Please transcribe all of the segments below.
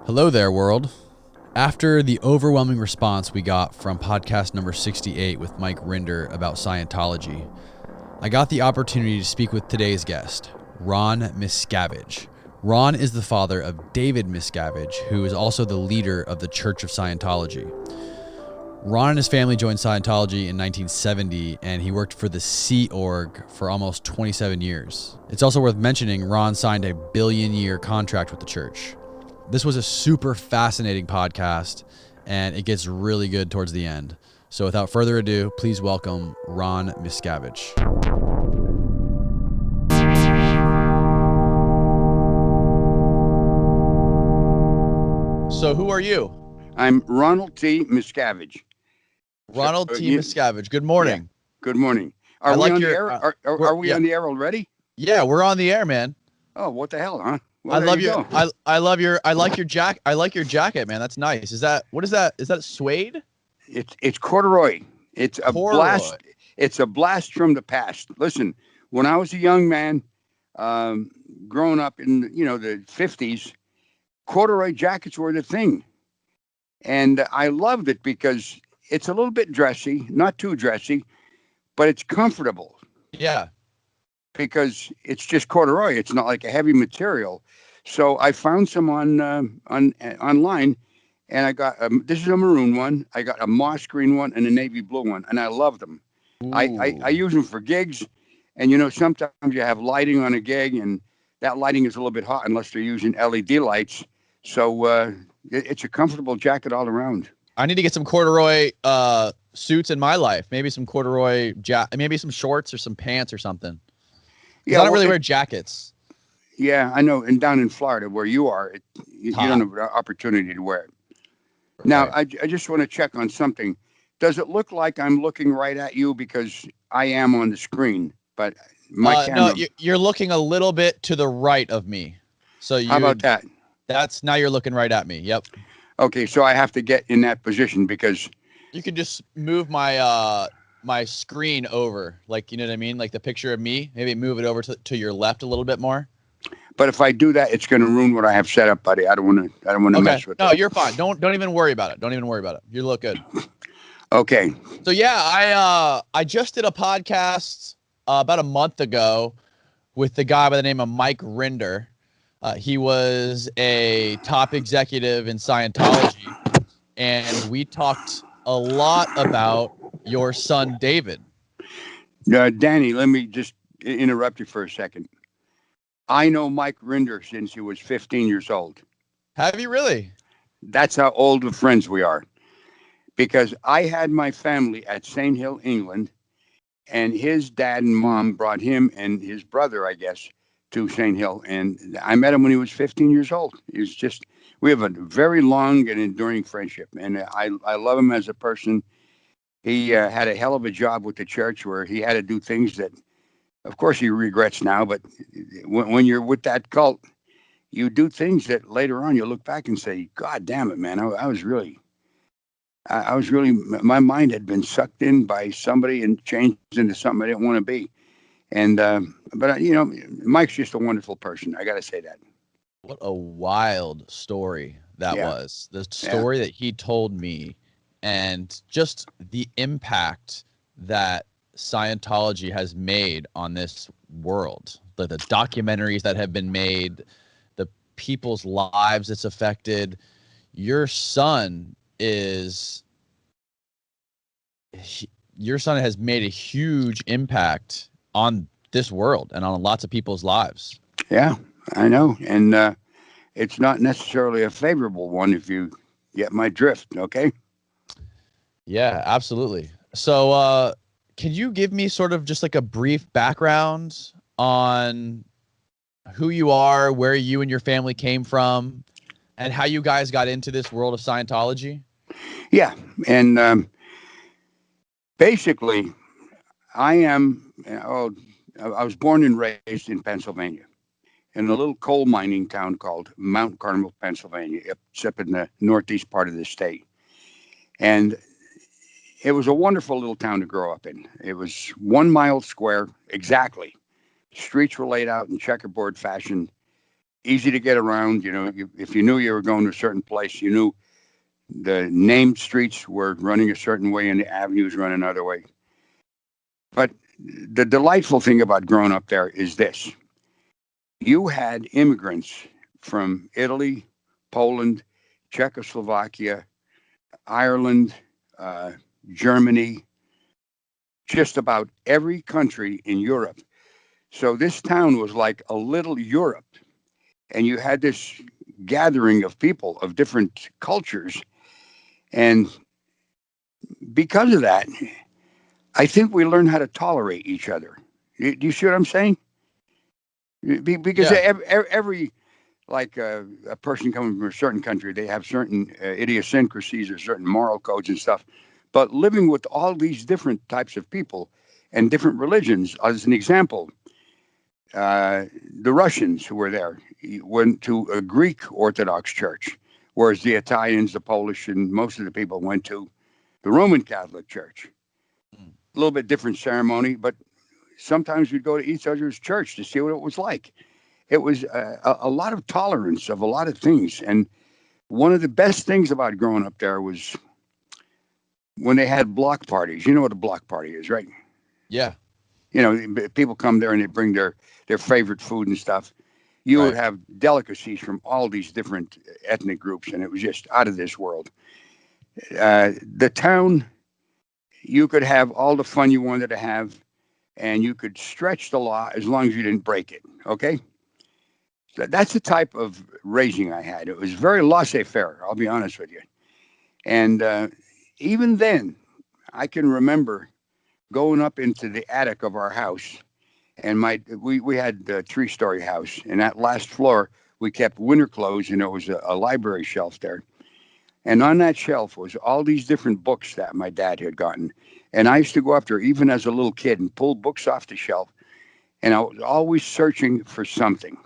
Hello there, world. After the overwhelming response we got from podcast number 68 with Mike Rinder about Scientology, I got the opportunity to speak with today's guest, Ron Miscavige. Ron is the father of David Miscavige, who is also the leader of the Church of Scientology. Ron and his family joined Scientology in 1970, and he worked for the Sea Org for almost 27 years. It's also worth mentioning Ron signed a billion-year contract with the church. This was a super fascinating podcast, and it gets really good towards the end. So without further ado, please welcome Ron Miscavige. So who are you? I'm Ronald T. Miscavige. Ronald T. Miscavige. Good morning. Yeah, good morning. Are we on the air? Are we on the air already? Yeah, we're on the air, man. Oh, what the hell, huh? Well, I like your jacket, man. That's nice. What is that? Is that suede? It's corduroy. It's a blast. It's a blast from the past. Listen, when I was a young man, growing up in the 50s, corduroy jackets were the thing. And I loved it because it's a little bit dressy, not too dressy, but it's comfortable. Yeah. Because it's just corduroy. It's not like a heavy material. So I found some online, and I got this is a maroon one. I got a moss green one and a navy blue one, and I love them. I use them for gigs, and sometimes you have lighting on a gig, and that lighting is a little bit hot unless they're using LED lights. So it's a comfortable jacket all around. I need to get some corduroy suits in my life. Maybe some corduroy maybe some shorts or some pants or something. Yeah, I don't really wear jackets. Yeah, I know. And down in Florida, where you are, you don't have the opportunity to wear it. Right. Now, I just want to check on something. Does it look like I'm looking right at you because I am on the screen, but my camera? No, you're looking a little bit to the right of me. So how about that? Now you're looking right at me. Yep. Okay, so I have to get in that position because you can just move my my screen over, like, you know what I mean? Like the picture of me, maybe move it over to your left a little bit more. But if I do that, it's going to ruin what I have set up, buddy. I don't want to mess with it. No, you're fine. Don't even worry about it. Don't even worry about it. You look good. Okay. So yeah, I just did a podcast about a month ago with the guy by the name of Mike Rinder. He was a top executive in Scientology, and we talked a lot about your son, David. Danny, let me just interrupt you for a second. I know Mike Rinder since he was 15 years old. Have you really? That's how old of friends we are. Because I had my family at St. Hill, England, and his dad and mom brought him and his brother, I guess, to St. Hill. And I met him when he was 15 years old. We have a very long and enduring friendship. And I love him as a person. He had a hell of a job with the church where he had to do things that, of course, he regrets now. But when you're with that cult, you do things that later on you look back and say, God damn it, man, I was really, my mind had been sucked in by somebody and changed into something I didn't want to be. And, but Mike's just a wonderful person. I got to say that. What a wild story that was. The story that he told me, and just the impact that Scientology has made on this world, the documentaries that have been made, the people's lives it's affected. Your son has made a huge impact on this world and on lots of people's lives. Yeah, I know. And it's not necessarily a favorable one if you get my drift. Okay. Yeah, absolutely. So, can you give me sort of just like a brief background on who you are, where you and your family came from, and how you guys got into this world of Scientology? Yeah. And basically, I was born and raised in Pennsylvania, in a little coal mining town called Mount Carmel, Pennsylvania. It's up in the northeast part of the state. And it was a wonderful little town to grow up in. It was 1 mile square, exactly. Streets were laid out in checkerboard fashion. easy to get around. If you knew you were going to a certain place, you knew the named streets were running a certain way and the avenues run another way. But the delightful thing about growing up there is this: you had immigrants from Italy, Poland, Czechoslovakia, Ireland, uh, Germany, just about every country in Europe. So this town was like a little Europe. And you had this gathering of people of different cultures. And because of that, I think we learned how to tolerate each other. Do you see what I'm saying? Because Yeah. every like a person coming from a certain country, they have certain idiosyncrasies or certain moral codes and stuff. But living with all these different types of people and different religions, as an example, uh, the Russians who were there went to a Greek Orthodox church, whereas the Italians, the Polish, and most of the people went to the Roman Catholic Church. Mm. A little bit different ceremony, but sometimes we'd go to each other's church to see what it was like. It was a lot of tolerance of a lot of things. And one of the best things about growing up there was when they had block parties. You know what a block party is, right? Yeah. People come there and they bring their favorite food and stuff. You would Right. have delicacies from all these different ethnic groups, and it was just out of this world. The town, you could have all the fun you wanted to have, and you could stretch the law as long as you didn't break it. Okay, so that's the type of raising I had. It was very laissez-faire. I'll be honest with you. And even then, I can remember going up into the attic of our house, and we had a 3-story house, and that last floor we kept winter clothes, and there was a library shelf there, and on that shelf was all these different books that my dad had gotten, and I used to go up there even as a little kid and pull books off the shelf, and I was always searching for something.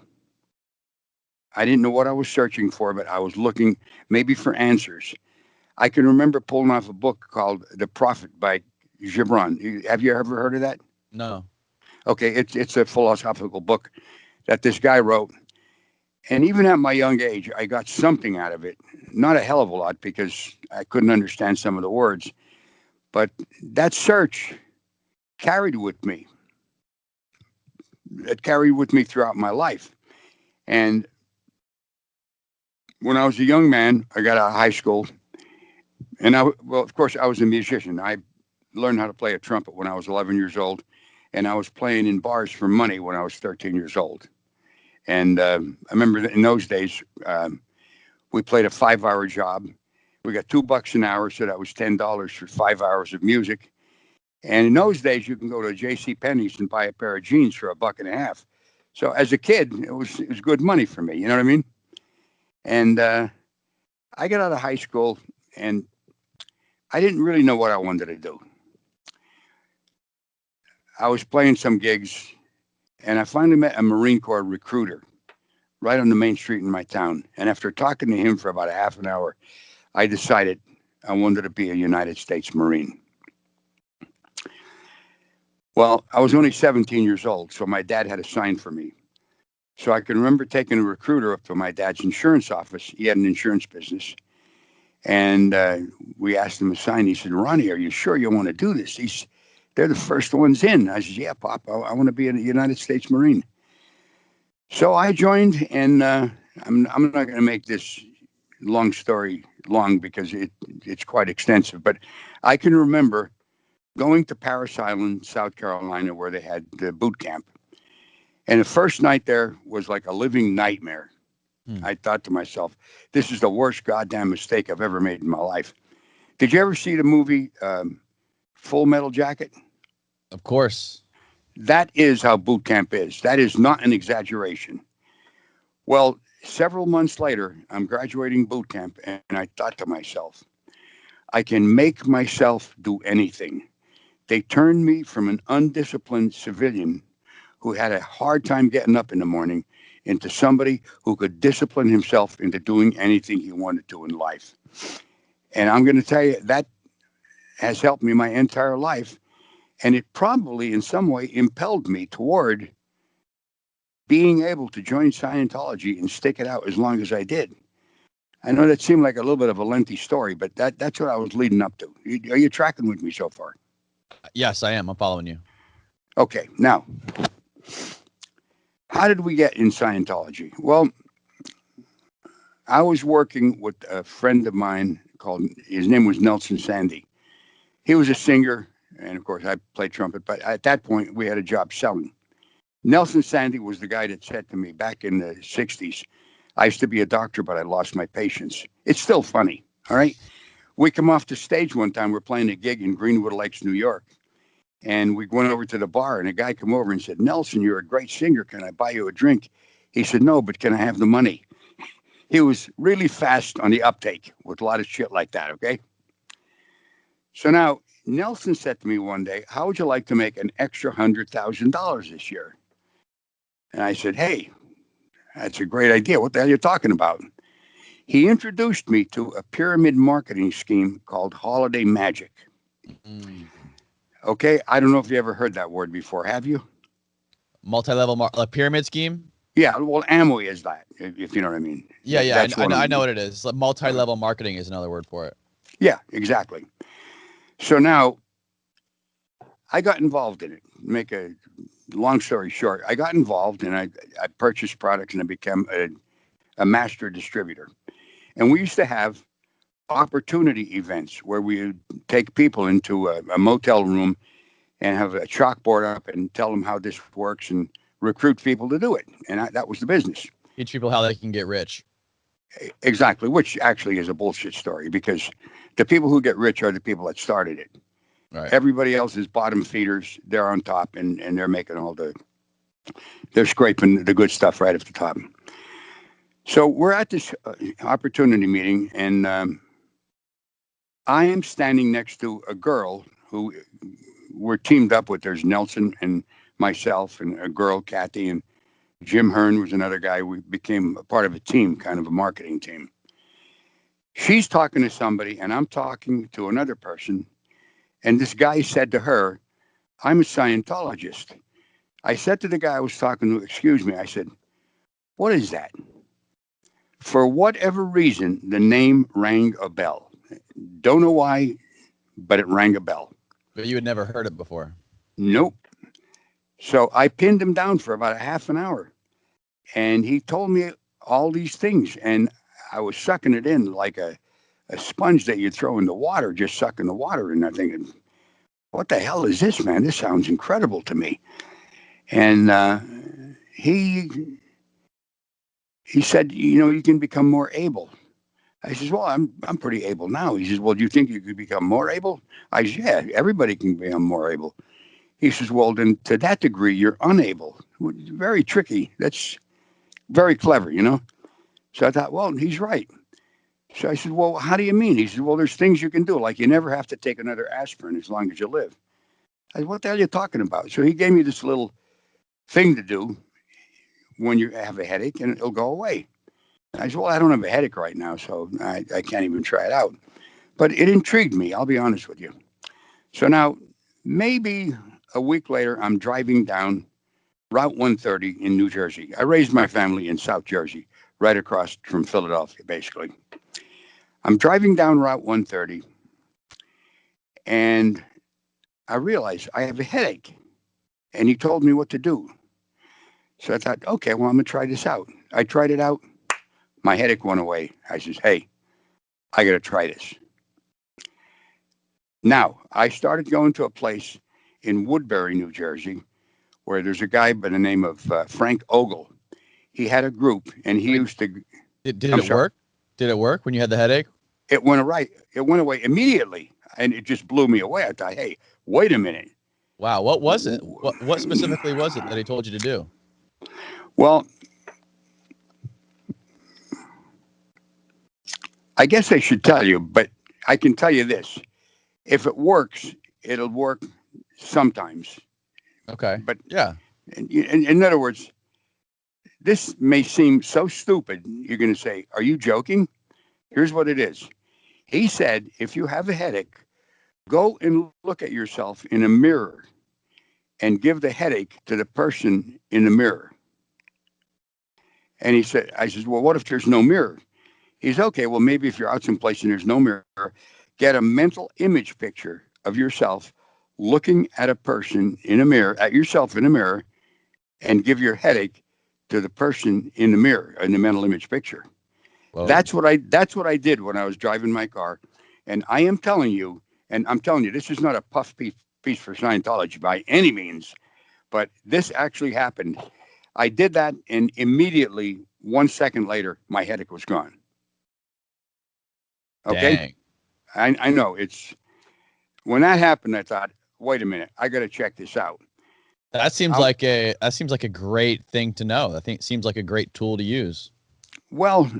I didn't know what I was searching for, but I was looking maybe for answers. I can remember pulling off a book called The Prophet by Gibran. Have you ever heard of that? No. Okay, it's a philosophical book that this guy wrote. And even at my young age, I got something out of it. Not a hell of a lot because I couldn't understand some of the words. But that search carried with me. It carried with me throughout my life. And when I was a young man, I got out of high school. And well, of course, I was a musician. I learned how to play a trumpet when I was 11 years old. And I was playing in bars for money when I was 13 years old. And I remember in those days, we played a 5-hour job. We got $2 an hour, so that was $10 for 5 hours of music. And in those days, you can go to J.C. Penney's and buy a pair of jeans for $1.50. So as a kid, it was good money for me. You know what I mean? And I got out of high school, and I didn't really know what I wanted to do. I was playing some gigs, and I finally met a Marine Corps recruiter right on the main street in my town. And after talking to him for about a half an hour, I decided I wanted to be a United States Marine. Well, I was only 17 years old, so my dad had a sign for me. So I can remember taking a recruiter up to my dad's insurance office. He had an insurance business. And we asked him to sign. He said, "Ronnie, are you sure you want to do this?" They're the first ones in. I said, "Yeah, Pop, I want to be a United States Marine." So I joined, and I'm not going to make this long story long because it's quite extensive. But I can remember going to Parris Island, South Carolina, where they had the boot camp. And the first night there was like a living nightmare. Hmm. I thought to myself, this is the worst goddamn mistake I've ever made in my life. Did you ever see the movie Full Metal Jacket? Of course. That is how boot camp is. That is not an exaggeration. Well, several months later, I'm graduating boot camp, and I thought to myself, I can make myself do anything. They turned me from an undisciplined civilian who had a hard time getting up in the morning into somebody who could discipline himself into doing anything he wanted to in life. And I'm going to tell you, that has helped me my entire life. And it probably in some way impelled me toward being able to join Scientology and stick it out as long as I did. I know that seemed like a little bit of a lengthy story, but that's what I was leading up to. Are you tracking with me so far? Yes, I am. I'm following you. Okay, now, how did we get in Scientology? Well, I was working with a friend of mine his name was Nelson Sandy. He was a singer, and of course, I played trumpet, but at that point, we had a job selling. Nelson Sandy was the guy that said to me back in the 60s, I used to be a doctor, but I lost my patience. It's still funny, all right? We come off the stage one time, we're playing a gig in Greenwood Lakes, New York, and we went over to the bar, and a guy came over and said, Nelson, you're a great singer. Can I buy you a drink? He said, no, but can I have the money? He was really fast on the uptake with a lot of shit like that, okay? So now, Nelson said to me one day, how would you like to make an extra $100,000 this year? And I said, hey, that's a great idea. What the hell are you talking about? He introduced me to a pyramid marketing scheme called Holiday Magic. Okay, I don't know if you ever heard that word before. Have you? Multi-level pyramid scheme? Yeah, well, Amway is that, if you know what I mean. Yeah, That's I what know what it is. Multi-level marketing is another word for it. Yeah, exactly. So now I got involved in it. Make a long story short, I got involved and I purchased products and I became a master distributor. And we used to have opportunity events where we would take people into a motel room and have a chalkboard up and tell them how this works and recruit people to do it. And that was the business. Teach people how they can get rich. Exactly, which actually is a bullshit story because the people who get rich are the people that started it. Right. Everybody else is bottom feeders. They're on top and they're making they're scraping the good stuff right off the top. So we're at this opportunity meeting and I am standing next to a girl who we're teamed up with. There's Nelson and myself and a girl, Kathy, and Jim Hearn was another guy. We became a part of a team, kind of a marketing team. She's talking to somebody, and I'm talking to another person. And this guy said to her, I'm a Scientologist. I said to the guy I was talking to, excuse me, I said, what is that? For whatever reason, the name rang a bell. Don't know why, but it rang a bell. But you had never heard it before. Nope. So I pinned him down for about a half an hour. And he told me all these things. And I was sucking it in like a sponge that you throw in the water, just sucking the water in. I'm thinking, what the hell is this, man? This sounds incredible to me. And he said, you can become more able. I says, well, I'm pretty able now. He says, well, do you think you could become more able? I said, yeah, everybody can become more able. He says, well, then to that degree, you're unable. Very tricky. That's very clever, So I thought, well, he's right. So I said, well, how do you mean? He said, well, there's things you can do. Like you never have to take another aspirin as long as you live. I said, what the hell are you talking about? So he gave me this little thing to do when you have a headache and it'll go away. I said, well, I don't have a headache right now, so I can't even try it out. But it intrigued me, I'll be honest with you. So now, maybe a week later, I'm driving down Route 130 in New Jersey. I raised my family in South Jersey, right across from Philadelphia, basically. I'm driving down Route 130, and I realized I have a headache. And he told me what to do. So I thought, okay, well, I'm going to try this out. I tried it out. My headache went away. I says, hey, I got to try this. Now, I started going to a place in Woodbury, New Jersey, where there's a guy by the name of Frank Ogle. He had a group, and he used to. Did it work? Did it work when you had the headache? It went away. It went away immediately, and it just blew me away. I thought, hey, wait a minute. Wow, what was it? What specifically was it that he told you to do? Well, I guess I should tell you, but I can tell you this. If it works, it'll work sometimes. Okay. But yeah. In other words, this may seem so stupid. You're going to say, are you joking? Here's what it is. He said, if you have a headache, go and look at yourself in a mirror and give the headache to the person in the mirror. And he said, I says, well, what if there's no mirror? He's okay. Well, maybe if you're out someplace and there's no mirror, get a mental image picture of yourself looking at a person in a mirror, at yourself in a mirror, and give your headache to the person in the mirror in the mental image picture. Whoa. That's what I did when I was driving my car. And I am telling you, and I'm telling you, this is not a puff piece for Scientology by any means, but this actually happened. I did that, and immediately, 1 second later, my headache was gone. Okay, Dang. I know it's when that happened. I thought, wait a minute, I got to check this out. I, That seems like a great thing to know. I think it seems like a great tool to use. well,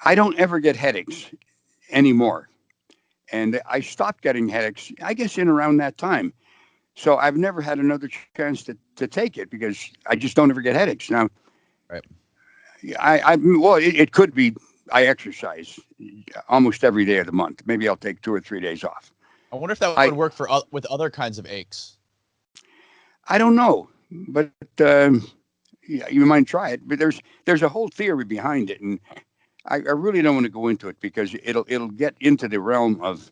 I don't ever get headaches anymore, and I stopped getting headaches, I guess, in around that time. So I've never had another chance to take it because I just don't ever get headaches. Now, Right. well, it could be I exercise almost every day of the month. Maybe I'll take 2 or 3 days off. I wonder if that would I work for with other kinds of aches. I don't know, but yeah, you might try it. But there's a whole theory behind it, and I really don't want to go into it because it'll get into the realm of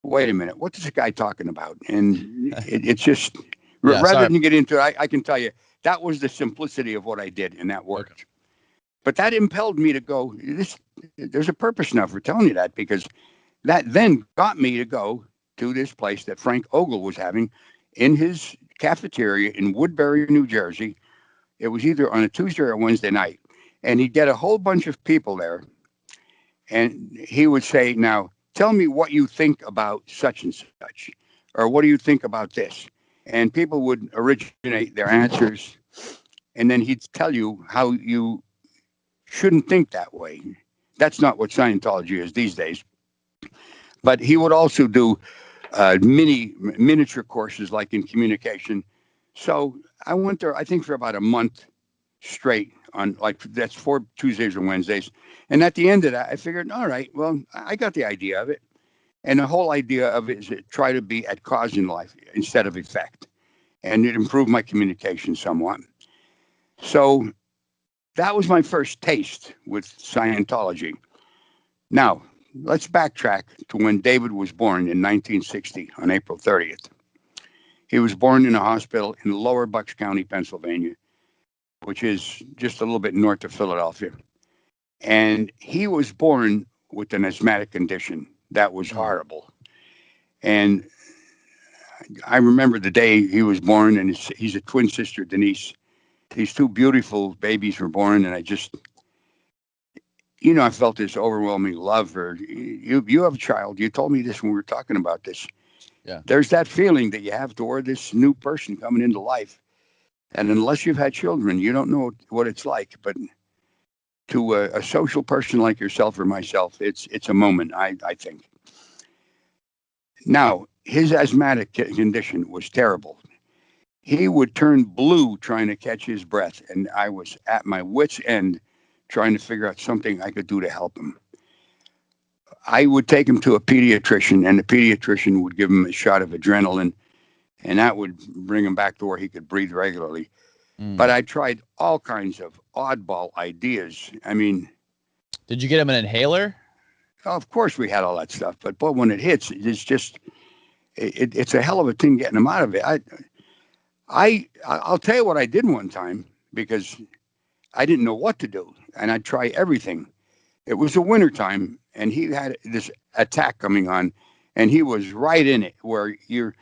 wait a minute, what's this guy talking about? And it's just Yeah. rather Sorry. than get into it, I can tell you that was the simplicity of what I did, and that Okay. worked. But that impelled me to go. There's a purpose now for telling you that because that then got me to go to this place that Frank Ogle was having in his cafeteria in Woodbury, New Jersey. It was either on a Tuesday or a Wednesday night, and he'd get a whole bunch of people there, and he would say, "Now, tell me what you think about such and such, or what do you think about this?" And people would originate their answers, and then he'd tell you how you shouldn't think that way. That's not what Scientology is these days. But he would also do miniature courses like in communication. So I went there, I think, for about a month straight on like that's 4 Tuesdays or Wednesdays. And at the end of that, I figured, all right, well, I got the idea of it. And the whole idea of it is to try to be at cause in life instead of effect. And it improved my communication somewhat. So that was my first taste with Scientology. Now, let's backtrack to when David was born in 1960 on April 30th. He was born in a hospital in Lower Bucks County, Pennsylvania, which is just a little bit north of Philadelphia. And he was born with an asthmatic condition that was Mm. horrible. And I remember the day he was born, and he's a twin sister, Denise. These two beautiful babies were born, and I just, I felt this overwhelming love for you. Have a child. You told me this when we were talking about this. Yeah. There's that feeling that you have toward this new person coming into life, and unless you've had children, you don't know what it's like. But to a social person like yourself or myself, it's a moment. I think. Now his asthmatic condition was terrible. He would turn blue trying to catch his breath, and I was at my wits' end trying to figure out something I could do to help him. I would take him to a pediatrician, and the pediatrician would give him a shot of adrenaline, and that would bring him back to where he could breathe regularly. But Mm. I tried all kinds of oddball ideas. I mean, Did you get him an inhaler? of course we had all that stuff, but boy, when it hits, it's just it's a hell of a thing getting him out of it. I'll tell you what I did one time because I didn't know what to do, and I'd try everything. It was the winter time, and he had this attack coming on, and he was right in it where you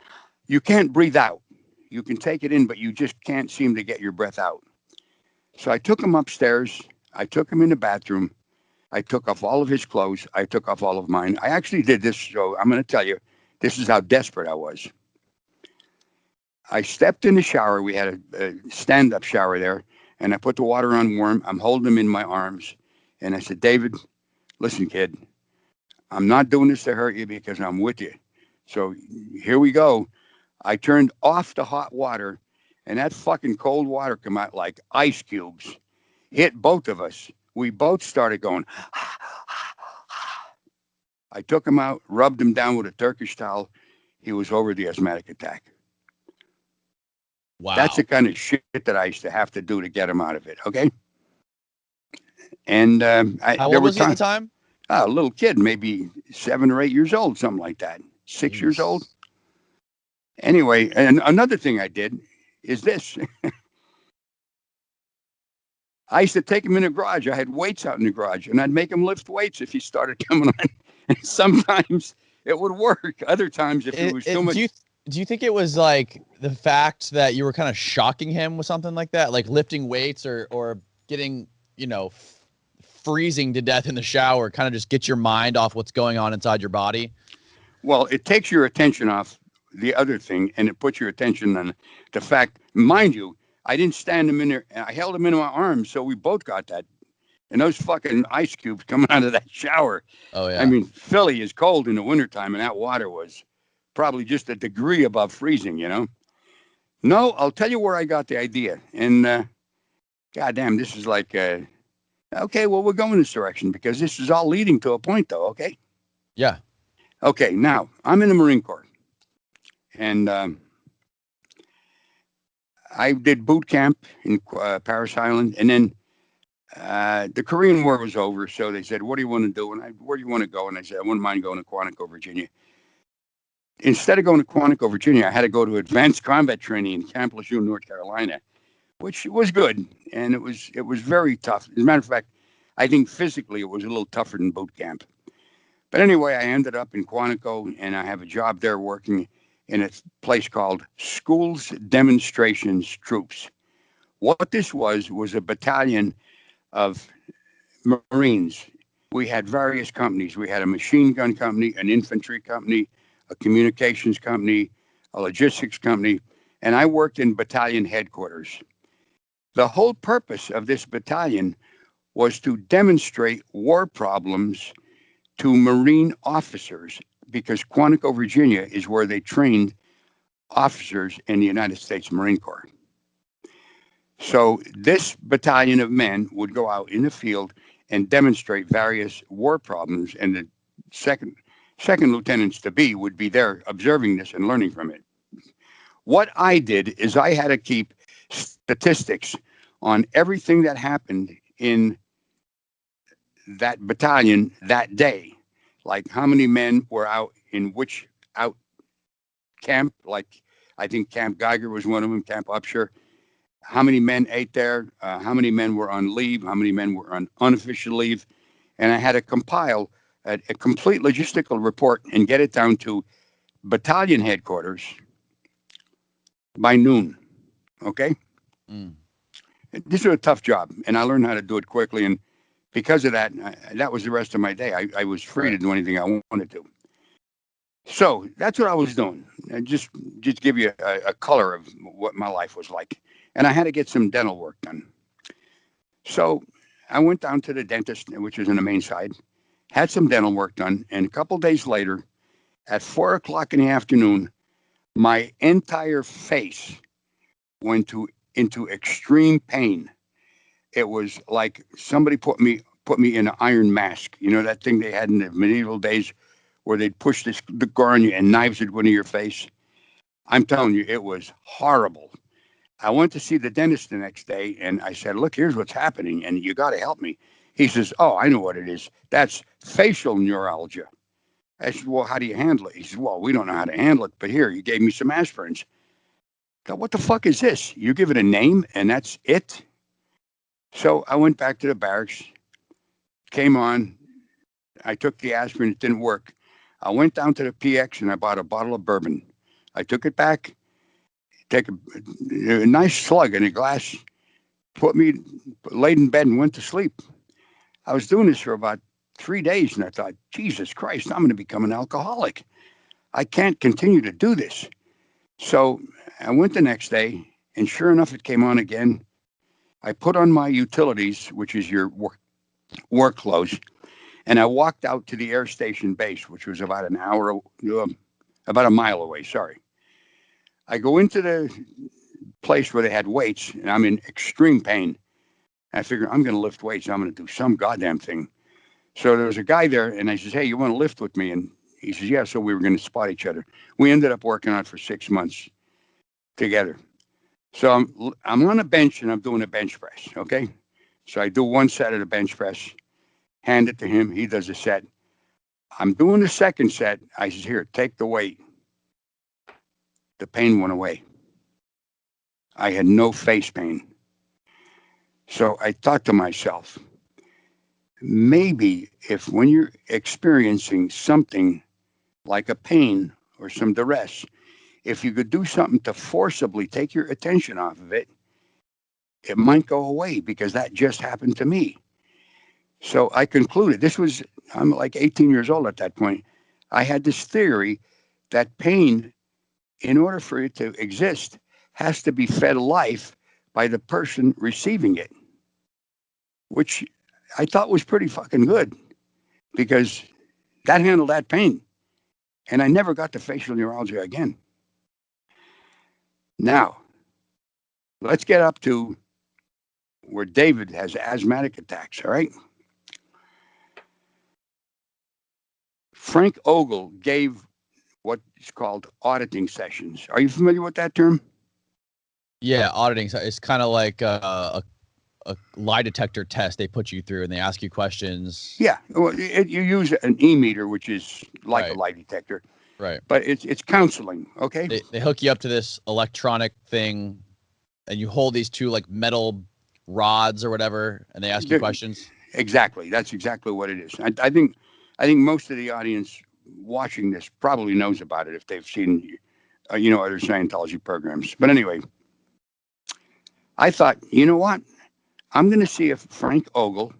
can't breathe out. You can take it in, but you just can't seem to get your breath out. So I took him upstairs. I took him in the bathroom. I took off all of his clothes. I took off all of mine. I actually did this, so I'm going to tell you, this is how desperate I was. I stepped in the shower. We had a stand-up shower there, and I put the water on warm. I'm holding him in my arms, and I said, David, listen, kid, I'm not doing this to hurt you because I'm with you. So here we go. I turned off the hot water, and that fucking cold water came out like ice cubes. Hit both of us. We both started going. I took him out, rubbed him down with a Turkish towel. He was over the asthmatic attack. That's the Wow. kind of shit that I used to have to do to get him out of it. Okay. And How there old were was he at the times, time? a little kid, maybe 7 or 8 years old, something like that, 6 years old. Jeez. Anyway, and another thing I did is this. I used to take him in the garage. I had weights out in the garage, and I'd make him lift weights if he started coming on. And sometimes it would work. Other times, if it was too much. Do you think it was like the fact that you were kind of shocking him with something like that, like lifting weights or getting, freezing to death in the shower, kind of just get your mind off what's going on inside your body? Well, it takes your attention off the other thing, and it puts your attention on the fact. Mind you, I didn't stand him in there. I held him in my arms, so we both got that. And those fucking ice cubes coming out of that shower. Oh I yeah. mean, Philly is cold in the wintertime, and that water was probably just a degree above freezing, No, I'll tell you where I got the idea. And goddamn, this is like, okay, well, we're going this direction because this is all leading to a point, though, okay? Yeah. Okay, now, I'm in the Marine Corps. And I did boot camp in Paris Island. And then the Korean War was over. So they said, what do you want to do? And where do you want to go? And I said, I wouldn't mind going to Quantico, Virginia. Instead of going to Quantico, Virginia, I had to go to advanced combat training in Camp Lejeune, North Carolina, which was good. And it was very tough. As a matter of fact, I think physically it was a little tougher than boot camp. But anyway, I ended up in Quantico, and I have a job there working in a place called Schools Demonstrations Troops. What this was a battalion of Marines. We had various companies. We had a machine gun company, an infantry company, a communications company, a logistics company, and I worked in battalion headquarters. The whole purpose of this battalion was to demonstrate war problems to Marine officers because Quantico, Virginia is where they trained officers in the United States Marine Corps. So this battalion of men would go out in the field and demonstrate various war problems, and the second lieutenants to be would be there observing this and learning from it. What I did is I had to keep statistics on everything that happened in that battalion that day, like how many men were out in which out camp, like I think Camp Geiger was one of them, Camp Upshur. How many men ate there, how many men were on leave, how many men were on unofficial leave. And I had to compile a complete logistical report and get it down to battalion headquarters by noon. Okay. Mm. This was a tough job, and I learned how to do it quickly. And because of that, that was the rest of my day. I was free to do anything I wanted to. So that's what I was doing. And just give you a color of what my life was like. And I had to get some dental work done. So I went down to the dentist, which is in the main side, had some dental work done. And a couple days later, at 4 o'clock in the afternoon, my entire face went into extreme pain. It was like somebody put me in an iron mask. You know that thing they had in the medieval days where they'd push the gore on you and knives would go into your face. I'm telling you, it was horrible. I went to see the dentist the next day, and I said, look, here's what's happening, and you got to help me. He says, oh, I know what it is. That's facial neuralgia. I said, well, how do you handle it? He says, well, we don't know how to handle it, but here, you gave me some aspirins. I go, what the fuck is this? You give it a name, and that's it? So I went back to the barracks, came on. I took the aspirin. It didn't work. I went down to the PX, and I bought a bottle of bourbon. I took it back, take a nice slug in a glass, laid in bed and went to sleep. I was doing this for about 3 days, and I thought, Jesus Christ, I'm going to become an alcoholic. I can't continue to do this. So I went the next day, and sure enough, it came on again. I put on my utilities, which is your work clothes, and I walked out to the air station base, which was about about a mile away. Sorry. I go into the place where they had weights, and I'm in extreme pain. I figure I'm going to lift weights. I'm going to do some goddamn thing. So there was a guy there, and I says, hey, you want to lift with me? And he says, yeah. So we were going to spot each other. We ended up working out for 6 months together. So I'm on a bench, and I'm doing a bench press, okay? So I do one set of the bench press, hand it to him. He does a set. I'm doing the second set. I says, here, take the weight. The pain went away. I had no face pain. So I thought to myself, maybe if when you're experiencing something like a pain or some duress, if you could do something to forcibly take your attention off of it, it might go away, because that just happened to me. So I concluded, I'm like 18 years old at that point. I had this theory that pain, in order for it to exist, has to be fed life by the person receiving it, which I thought was pretty fucking good, because that handled that pain. And I never got the facial neuralgia again. Now, let's get up to where David has asthmatic attacks, all right? Frank Ogle gave what is called auditing sessions. Are you familiar with that term? Yeah, auditing. So it's kind of like a lie detector test they put you through, and they ask you questions. Yeah. Well, you use an e-meter, which is like Right. a lie detector, Right. but it's counseling, okay? They hook you up to this electronic thing, and you hold these two like metal rods or whatever, and they ask you questions. Exactly. That's exactly what it is. I think most of the audience watching this probably knows about it if they've seen, other Scientology programs. But anyway, I thought, you know what? I'm going to see if Frank Ogle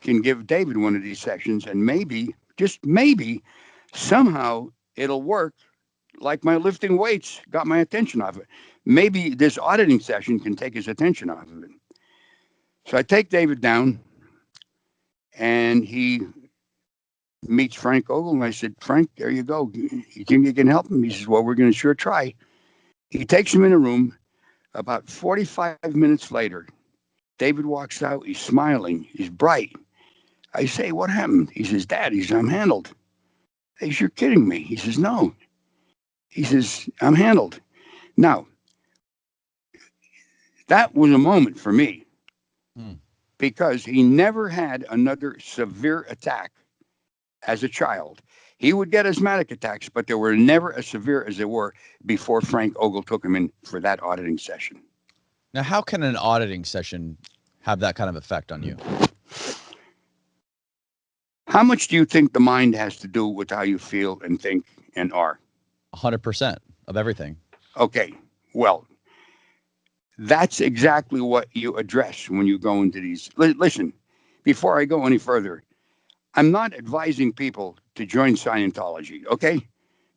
can give David one of these sessions, and maybe, just maybe, somehow it'll work like my lifting weights got my attention off it. Maybe this auditing session can take his attention off of it. So I take David down, and he meets Frank Ogle, and I said, Frank, there you go. You think you can help him? He says, well, we're going to sure try. He takes him in a room. About 45 minutes later, David walks out. He's smiling. He's bright. I say, what happened? He says, Dad, I'm handled. He says, you're kidding me. He says, no. He says, I'm handled. Now, that was a moment for me, because he never had another severe attack as a child. He would get asthmatic attacks, but they were never as severe as they were before Frank Ogle took him in for that auditing session. Now, how can an auditing session have that kind of effect on you? How much do you think the mind has to do with how you feel and think and are? 100% of everything. Okay, well, that's exactly what you address when you go into these. Listen, before I go any further, I'm not advising people to join Scientology, okay?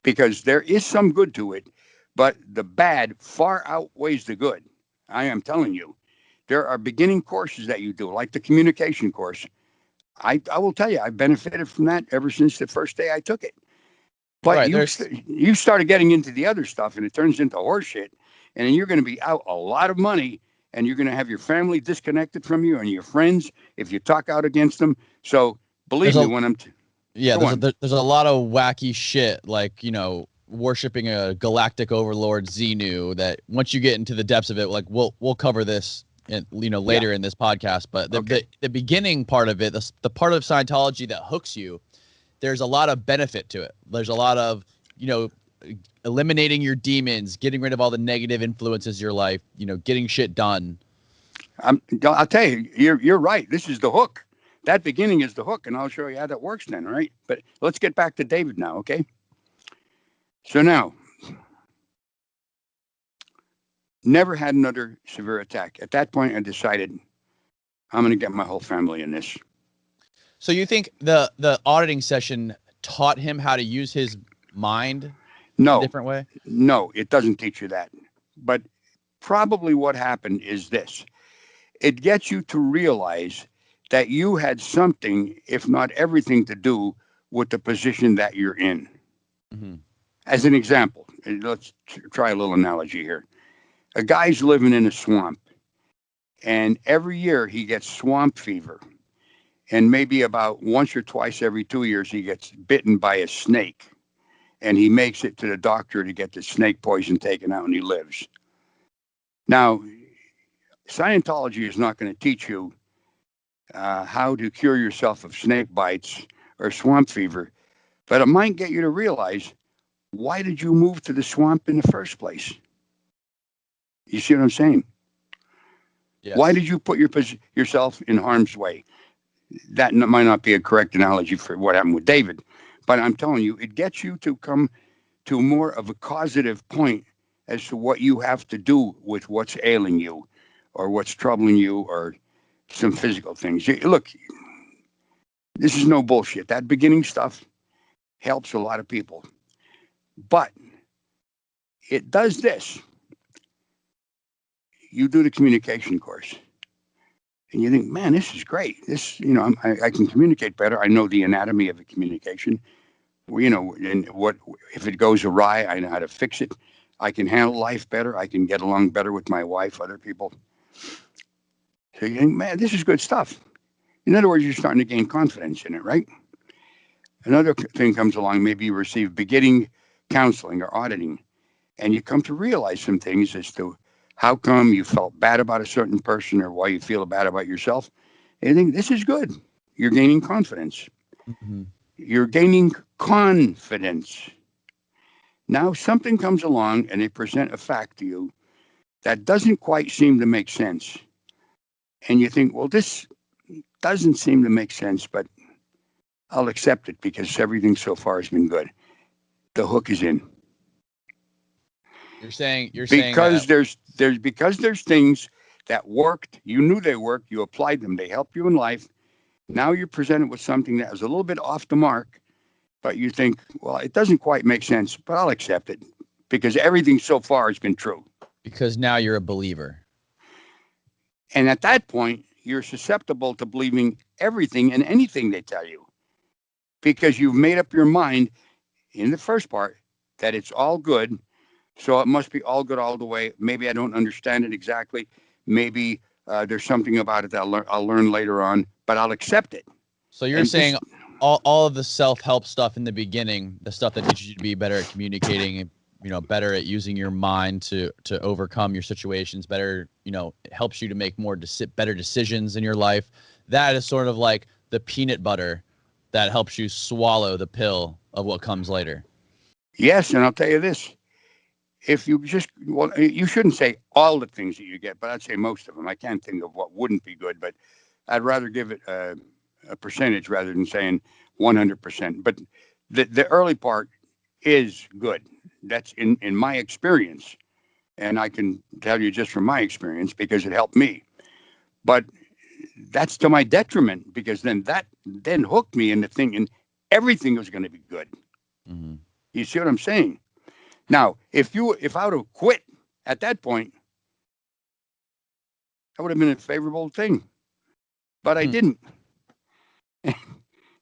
Because there is some good to it, but the bad far outweighs the good. I am telling you. There are beginning courses that you do, like the communication course. I will tell you, I've benefited from that ever since the first day I took it. But Right, you started getting into the other stuff, and it turns into horseshit, and then you're going to be out a lot of money, and you're going to have your family disconnected from you and your friends if you talk out against them. So believe me, when I'm there's a lot of wacky shit, like, worshiping a galactic overlord Xenu, that once you get into the depths of it, like we'll cover this later in this podcast. But the beginning part of it, the part of Scientology that hooks you, there's a lot of benefit to it. There's a lot of, eliminating your demons, getting rid of all the negative influences in your life, getting shit done. I'll tell you, you're right. This is the hook. That beginning is the hook, and I'll show you how that works then, all right? But let's get back to David now, okay? So now, never had another severe attack. At that point, I decided I'm going to get my whole family in this. So you think the auditing session taught him how to use his mind in a different way? No, it doesn't teach you that. But probably what happened is this. It gets you to realize that you had something, if not everything, to do with the position that you're in. Mm-hmm. As an example, let's try a little analogy here. A guy's living in a swamp, and every year he gets swamp fever. And maybe about once or twice every 2 years, he gets bitten by a snake. And he makes it to the doctor to get the snake poison taken out, and he lives. Now, Scientology is not going to teach you how to cure yourself of snake bites or swamp fever, but it might get you to realize, why did you move to the swamp in the first place? You see what I'm saying? Why Yes. did you put yourself in harm's way? That might not be a correct analogy for what happened with David, but I'm telling you, it gets you to come to more of a causative point as to what you have to do with what's ailing you or what's troubling you or some physical things. Look, this is no bullshit. That beginning stuff helps a lot of people, but it does this. You do the communication course and you think, man, this is great. This, I can communicate better. I know the anatomy of a communication. And what if it goes awry? I know how to fix it. I can handle life better. I can get along better with my wife, other people. So you think, man, this is good stuff. In other words, you're starting to gain confidence in it, right? Another thing comes along. Maybe you receive beginning counseling or auditing, and you come to realize some things as to how come you felt bad about a certain person or why you feel bad about yourself. And you think, this is good. You're gaining confidence. Mm-hmm. You're gaining confidence. Now something comes along and they present a fact to you that doesn't quite seem to make sense. And you think, well, this doesn't seem to make sense, but I'll accept it because everything so far has been good. The hook is in. You're saying that. Because there's things that worked. You knew they worked. You applied them. They help you in life. Now you're presented with something that is a little bit off the mark, but you think, well, it doesn't quite make sense, but I'll accept it because everything so far has been true. Because now you're a believer. And at that point, you're susceptible to believing everything and anything they tell you because you've made up your mind in the first part that it's all good. So it must be all good all the way. Maybe I don't understand it exactly. Maybe there's something about it that I'll learn later on, but I'll accept it. So you're And saying this, all of the self-help stuff in the beginning, the stuff that teaches you to be better at communicating, and better at using your mind to overcome your situations, better, it helps you to make better decisions in your life. That is sort of like the peanut butter that helps you swallow the pill of what comes later. yes, and I'll tell you this. If you just, well, you shouldn't say all the things that you get, but I'd say most of them. I can't think of what wouldn't be good, but I'd rather give it a percentage rather than saying 100%. But the early part is good. That's in my experience. And I can tell you just from my experience because it helped me. But that's to my detriment because then hooked me into thinking everything was going to be good. Mm-hmm. You see what I'm saying? Now, if I would have quit at that point, that would have been a favorable thing. But I Hmm. didn't.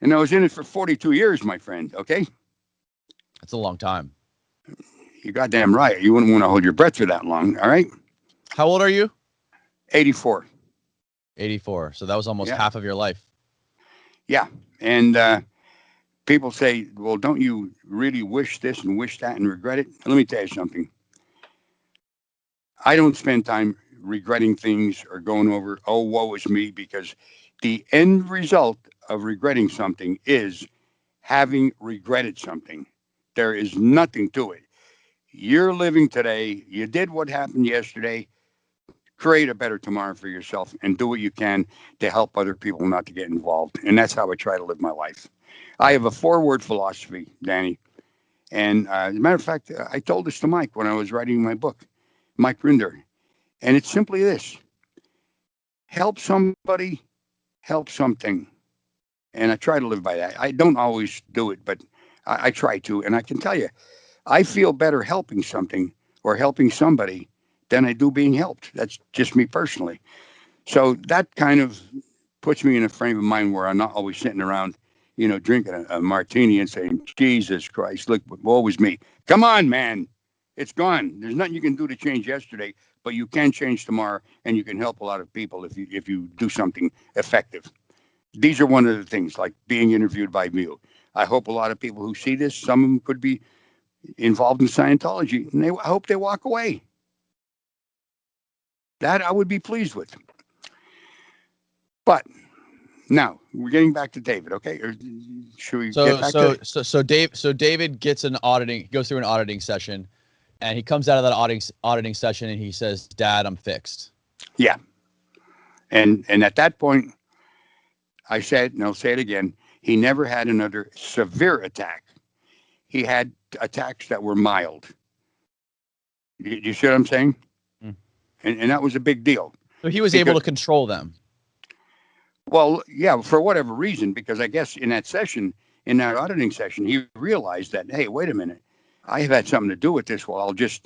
And I was in it for 42 years, my friend. Okay? That's a long time. You goddamn right. You wouldn't want to hold your breath for that long. All right? How old are you? 84. 84. So that was almost Yeah. half of your life. Yeah. And people say, well, don't you really wish this and wish that and regret it? Let me tell you something. I don't spend time regretting things or going over, oh, woe is me, because the end result of regretting something is having regretted something. There is nothing to it. You're living today. You did what happened yesterday. Create a better tomorrow for yourself and do what you can to help other people not to get involved. And that's how I try to live my life. I have a 4-word philosophy, Danny. And as a matter of fact, I told this to Mike when I was writing my book, Mike Rinder. And it's simply this: help somebody, help something. And I try to live by that. I don't always do it, but I try to. And I can tell you, I feel better helping something or helping somebody than I do being helped. That's just me personally. So that kind of puts me in a frame of mind where I'm not always sitting around, drinking a martini and saying, Jesus Christ, look, woe was me. Come on, man. It's gone. There's nothing you can do to change yesterday, but you can change tomorrow and you can help a lot of people if you do something effective. These are one of the things, like being interviewed by you. I hope a lot of people who see this, some of them could be involved in Scientology, and I hope they walk away. That I would be pleased with. But Now we're getting back to David, okay? Or should we So get back to? David gets an auditing. He goes through an auditing session, and he comes out of that auditing session, and he says, "Dad, I'm fixed." Yeah, and at that point, I said, and I'll say it again, he never had another severe attack. He had attacks that were mild. You see what I'm saying? Mm. And that was a big deal. So he was able to control them. Well, yeah, for whatever reason, because I guess in that session, in that auditing session, he realized that, hey, wait a minute, I have had something to do with this. Well, I'll just,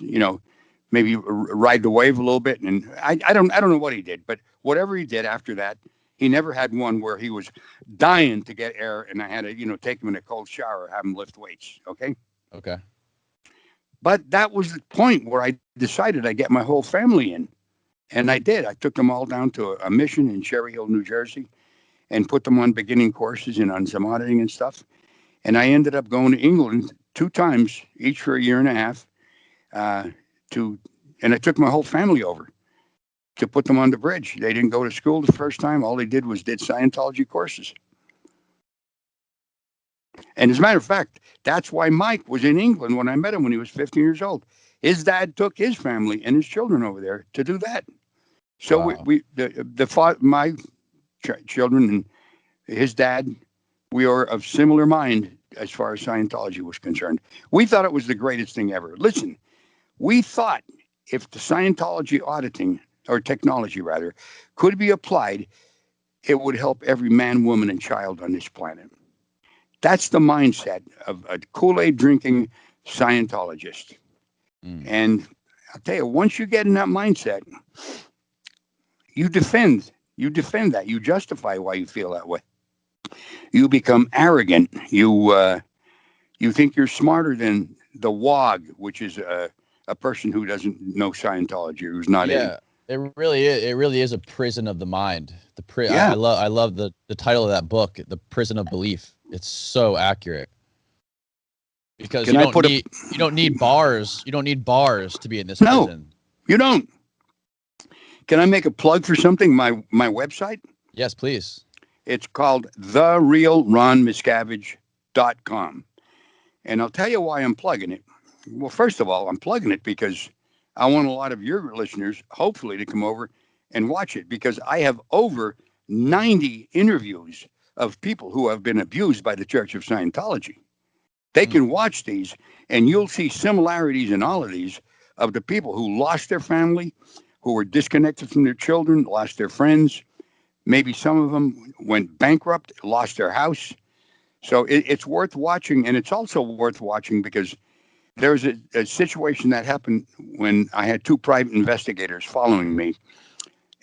maybe ride the wave a little bit. And I don't know what he did, but whatever he did after that, he never had one where he was dying to get air and I had to, take him in a cold shower, have him lift weights. Okay. Okay. But that was the point where I decided I'd get my whole family in. And I did. I took them all down to a mission in Cherry Hill, New Jersey, and put them on beginning courses and on some auditing and stuff. And I ended up going to England 2 times, each for a year and a half, and I took my whole family over to put them on the bridge. They didn't go to school the first time. All they did was did Scientology courses. And as a matter of fact, that's why Mike was in England when I met him when he was 15 years old. His dad took his family and his children over there to do that. So Wow. my children and his dad, we are of similar mind as far as Scientology was concerned. We thought it was the greatest thing ever. Listen, we thought if the Scientology auditing, or technology rather, could be applied, it would help every man, woman, and child on this planet. That's the mindset of a Kool-Aid drinking Scientologist. And I'll tell you, once you get in that mindset, you defend that. You justify why you feel that way. You become arrogant. You think you're smarter than the WOG, which is a person who doesn't know Scientology, who's not in. It really is. It really is a prison of the mind. Yeah. I love the title of that book, The Prison of Belief. It's so accurate. Because you don't need bars. You don't need bars to be in this prison. You don't. Can I make a plug for something? My website? Yes, please. It's called therealronmiscavige.com. And I'll tell you why I'm plugging it. Well, first of all, I'm plugging it because I want a lot of your listeners, hopefully, to come over and watch it, because I have over 90 interviews of people who have been abused by the Church of Scientology. They can watch these, and you'll see similarities in all of these of the people who lost their family, who were disconnected from their children, lost their friends. Maybe some of them went bankrupt, lost their house. So it's worth watching, and it's also worth watching because there's a situation that happened when I had 2 private investigators following me,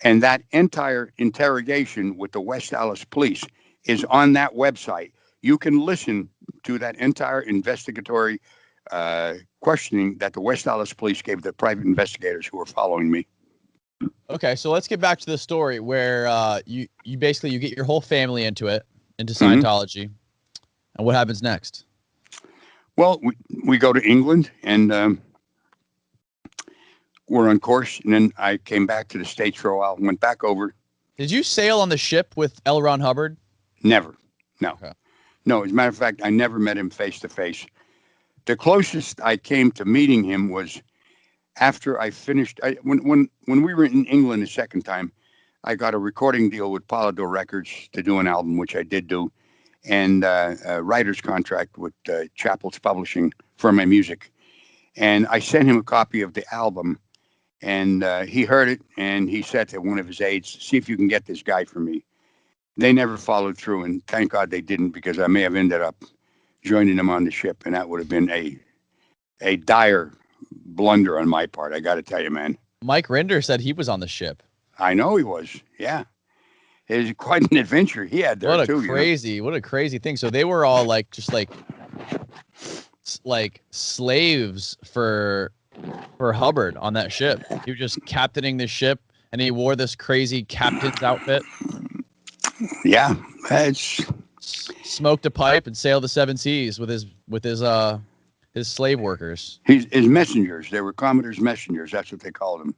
and that entire interrogation with the West Dallas police is on that website. You can listen to that entire investigatory questioning that the West Dallas police gave the private investigators who were following me. Okay, so let's get back to the story where you basically you get your whole family into Scientology, and what happens next? Well, we go to England, and we're on course, and then I came back to the States for a while, went back over. Did you sail on the ship with L. Ron Hubbard? Never. No. Okay. No, as a matter of fact, I never met him face to face. The closest I came to meeting him was after I finished. When we were in England the second time, I got a recording deal with Commodore Records to do an album, which I did do, and a writer's contract with Chappell's Publishing for my music. And I sent him a copy of the album, and he heard it, and he said to one of his aides, "See if you can get this guy for me." They never followed through, and thank God they didn't, because I may have ended up joining them on the ship, and that would have been a dire blunder on my part. I got to tell you, man. Mike Rinder said he was on the ship. I know he was. Yeah, it was quite an adventure he had there What too. What a crazy thing. So they were all like slaves for Hubbard on that ship. He was just captaining the ship, and he wore this crazy captain's outfit. Yeah, it's smoked a pipe and sailed the 7 seas with his slave workers. His messengers. They were Commodore's messengers. That's what they called him.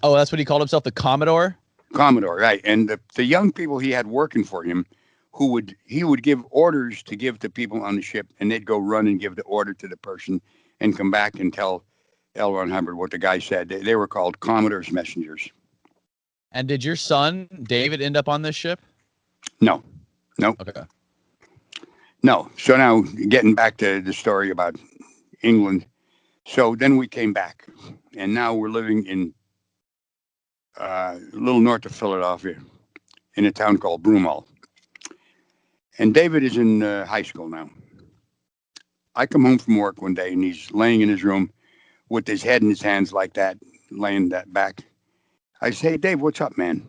That's what he called himself, the Commodore? Commodore, right? And the young people he had working for him, he would give orders to give to people on the ship, and they'd go run and give the order to the person, and come back and tell L. Ron Hubbard what the guy said. They were called Commodore's messengers. And did your son David end up on this ship? No, no, Okay. no. So now getting back to the story about England. So then we came back, and now we're living in a little north of Philadelphia, in a town called Broomall. And David is in high school now. I come home from work one day, and he's laying in his room with his head in his hands like that, laying that back. I say, "Hey, Dave, what's up, man?"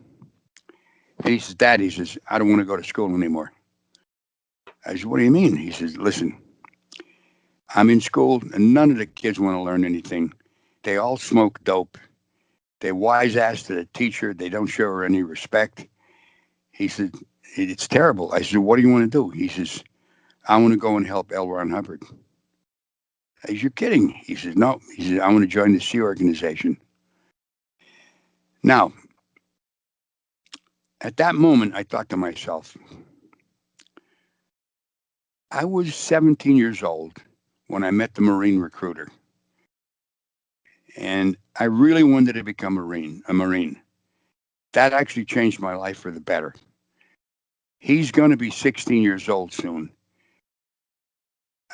And he says, "Dad," he says, "I don't want to go to school anymore." I said, "What do you mean?" He says, "Listen, I'm in school, and none of the kids want to learn anything. They all smoke dope. They wise ass to the teacher. They don't show her any respect." He said, "It's terrible." I said, "What do you want to do?" He says, "I want to go and help L. Ron Hubbard." I said, "You're kidding." He says, "No." He says, "I want to join the Sea Organization." Now, at that moment, I thought to myself, I was 17 years old when I met the Marine recruiter, and I really wanted to become a Marine. That actually changed my life for the better. He's going to be 16 years old soon.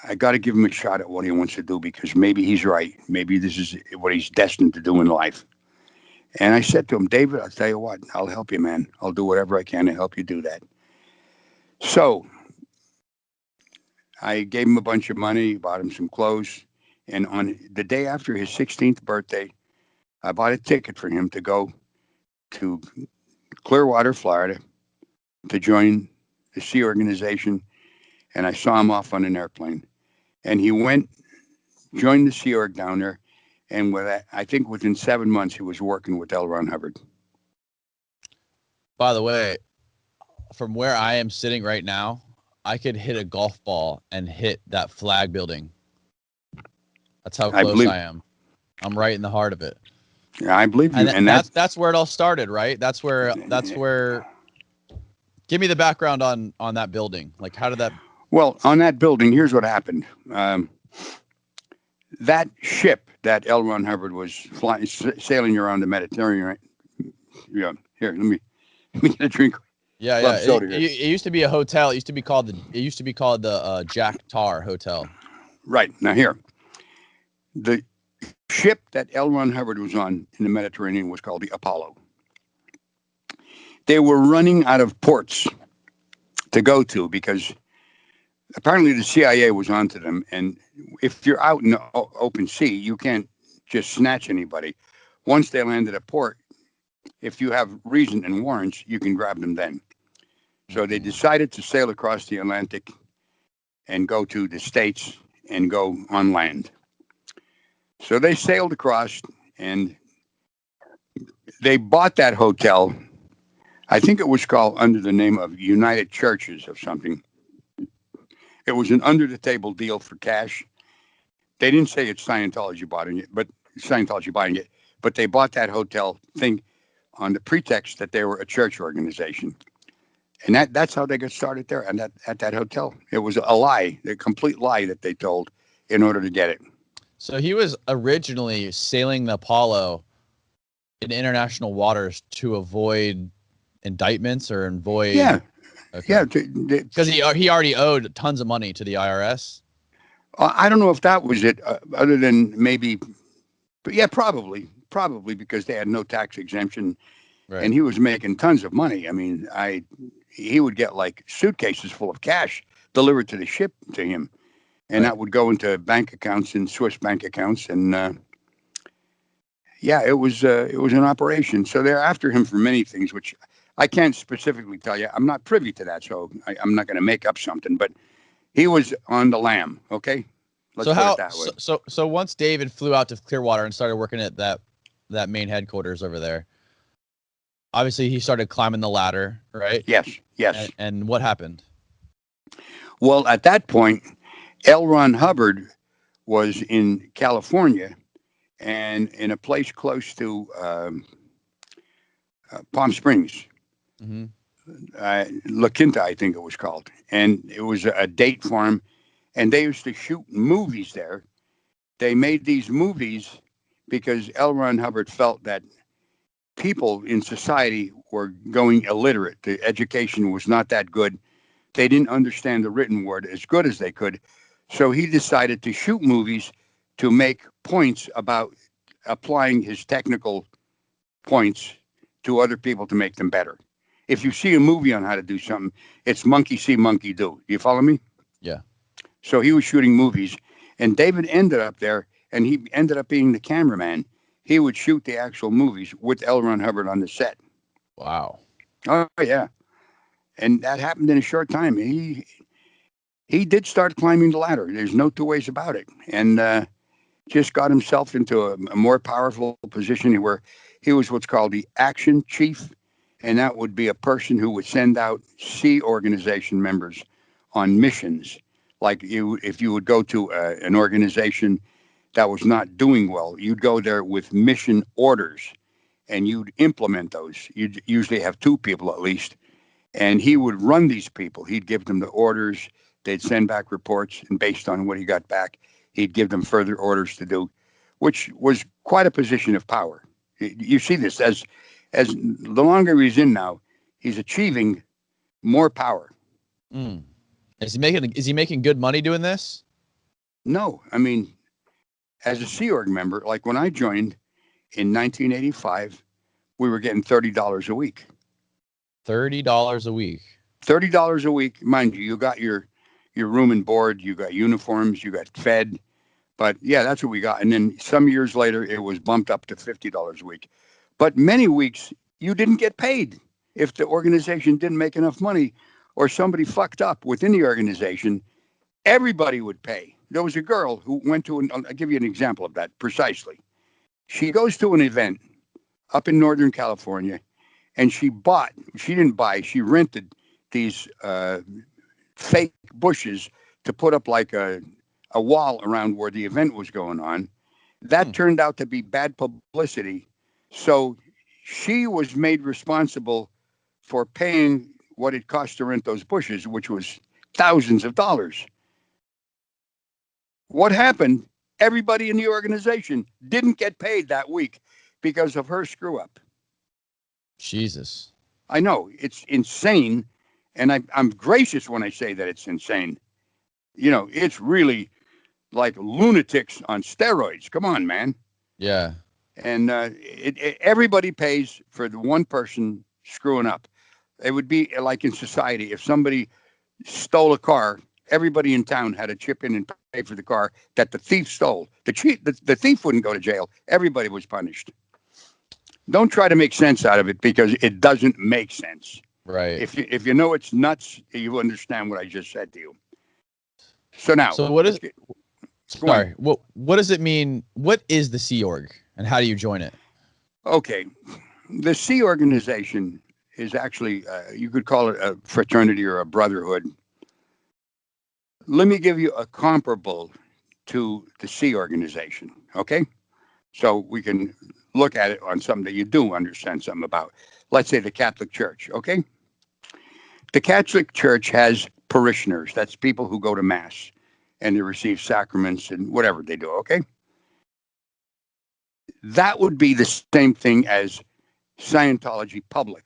I got to give him a shot at what he wants to do, because maybe he's right. Maybe this is what he's destined to do in life. And I said to him, "David, I'll tell you what, I'll help you, man. I'll do whatever I can to help you do that." So I gave him a bunch of money, bought him some clothes. And on the day after his 16th birthday, I bought a ticket for him to go to Clearwater, Florida, to join the Sea Organization. And I saw him off on an airplane. And he went, joined the Sea Org down there. And I think within 7 months, he was working with L. Ron Hubbard. By the way, from where I am sitting right now, I could hit a golf ball and hit that flag building. That's how close I am. I'm right in the heart of it. Yeah, I believe you. And that's where it all started, right? That's where. Give me the background on that building. Like, how did that? Well, on that building, here's what happened. That ship that L. Ron Hubbard was sailing around the Mediterranean. Right? Yeah. Here, let me get a drink. Yeah. It used to be a hotel. It used to be called the Jack Tar Hotel. Right. Now here, the ship that L. Ron Hubbard was on in the Mediterranean was called the Apollo. They were running out of ports to go to, because apparently the CIA was onto them. And if you're out in the open sea, you can't just snatch anybody. Once they land at a port, if you have reason and warrants, you can grab them then. So they decided to sail across the Atlantic and go to the States and go on land. So they sailed across, and they bought that hotel. I think it was called under the name of United Churches or something. It was an under-the-table deal for cash. They didn't say it's Scientology buying it, but they bought that hotel thing on the pretext that they were a church organization. And that's how they got started there, and at that hotel. It was a lie, a complete lie that they told in order to get it. So he was originally sailing the Apollo in international waters to avoid indictments or avoid. Yeah. Okay. Yeah. Because he already owed tons of money to the IRS. I don't know if that was it, other than maybe, but yeah, probably because they had no tax exemption, right. And he was making tons of money. I mean, he would get like suitcases full of cash delivered to the ship to him, and that would go into bank accounts and Swiss bank accounts, and yeah, it was an operation. So they're after him for many things, which I can't specifically tell you. I'm not privy to that, so I'm not going to make up something. But he was on the lam. Okay, let's put it that way. So once David flew out to Clearwater and started working at that main headquarters over there, obviously he started climbing the ladder, right? Yes. And what happened? Well, at that point, L. Ron Hubbard was in California, and in a place close to Palm Springs, Mm-hmm. La Quinta, I think it was called. And it was a date farm. And they used to shoot movies there. They made these movies because L. Ron Hubbard felt that people in society were going illiterate. The education was not that good. They didn't understand the written word as good as they could. So he decided to shoot movies to make points about applying his technical points to other people to make them better. If you see a movie on how to do something, it's monkey see, monkey do. You follow me? Yeah. So he was shooting movies, and David ended up there, and he ended up being the cameraman. He would shoot the actual movies with L. Ron Hubbard on the set. Wow. Oh yeah, and that happened in a short time. He did start climbing the ladder. There's no two ways about it, and just got himself into a more powerful position where he was what's called the action chief, and that would be a person who would send out Sea organization members on missions. Like you, if you would go to an organization that was not doing well, you'd go there with mission orders and you'd implement those. You'd usually have two people at least, and he would run these people. He'd give them the orders. They'd send back reports, and based on what he got back, he'd give them further orders to do, which was quite a position of power. You see this as the longer he's in now, he's achieving more power. Mm. Is he making good money doing this? No, I mean, as a Sea Org member, like when I joined in 1985, we were getting $30 a week. $30 a week. $30 a week, mind you. You got your room and board, you got uniforms, you got fed. But yeah, that's what we got. And then some years later, it was bumped up to $50 a week. But many weeks, you didn't get paid if the organization didn't make enough money or somebody fucked up within the organization. Everybody would pay. There was a girl who went to, I'll give you an example of that precisely. She goes to an event up in Northern California, and she didn't buy, she rented these fake bushes to put up like a wall around where the event was going on. That turned out to be bad publicity. So she was made responsible for paying what it cost to rent those bushes, which was thousands of dollars. What happened? Everybody in the organization didn't get paid that week because of her screw up. Jesus. I know it's insane. And I'm gracious when I say that it's insane. You know, it's really like lunatics on steroids. Come on, man. Yeah. And everybody pays for the one person screwing up. It would be like in society, if somebody stole a car, everybody in town had to chip in and pay for the car that the thief stole. The thief wouldn't go to jail. Everybody was punished. Don't try to make sense out of it because it doesn't make sense. Right. If you know it's nuts, you understand what I just said to you. So now, So what is? Sorry. What does it mean? What is the Sea Org, and how do you join it? Okay, the Sea organization is actually you could call it a fraternity or a brotherhood. Let me give you a comparable to the Sea organization. Okay, so we can look at it on something that you do understand something about. Let's say the Catholic Church. Okay, the Catholic Church has parishioners. That's people who go to Mass and they receive sacraments and whatever they do, okay? That would be the same thing as Scientology public,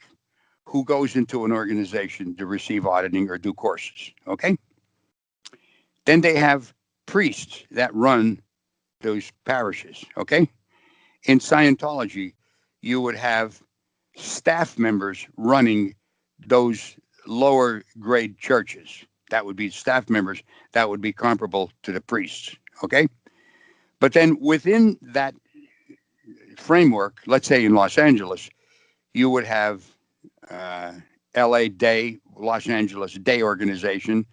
who goes into an organization to receive auditing or do courses, okay? Then they have priests that run those parishes, okay? In Scientology, you would have staff members running those lower grade churches. That would be staff members that would be comparable to the priests, okay? But then within that framework, let's say in Los Angeles, you would have LA Day, Los Angeles Day organization.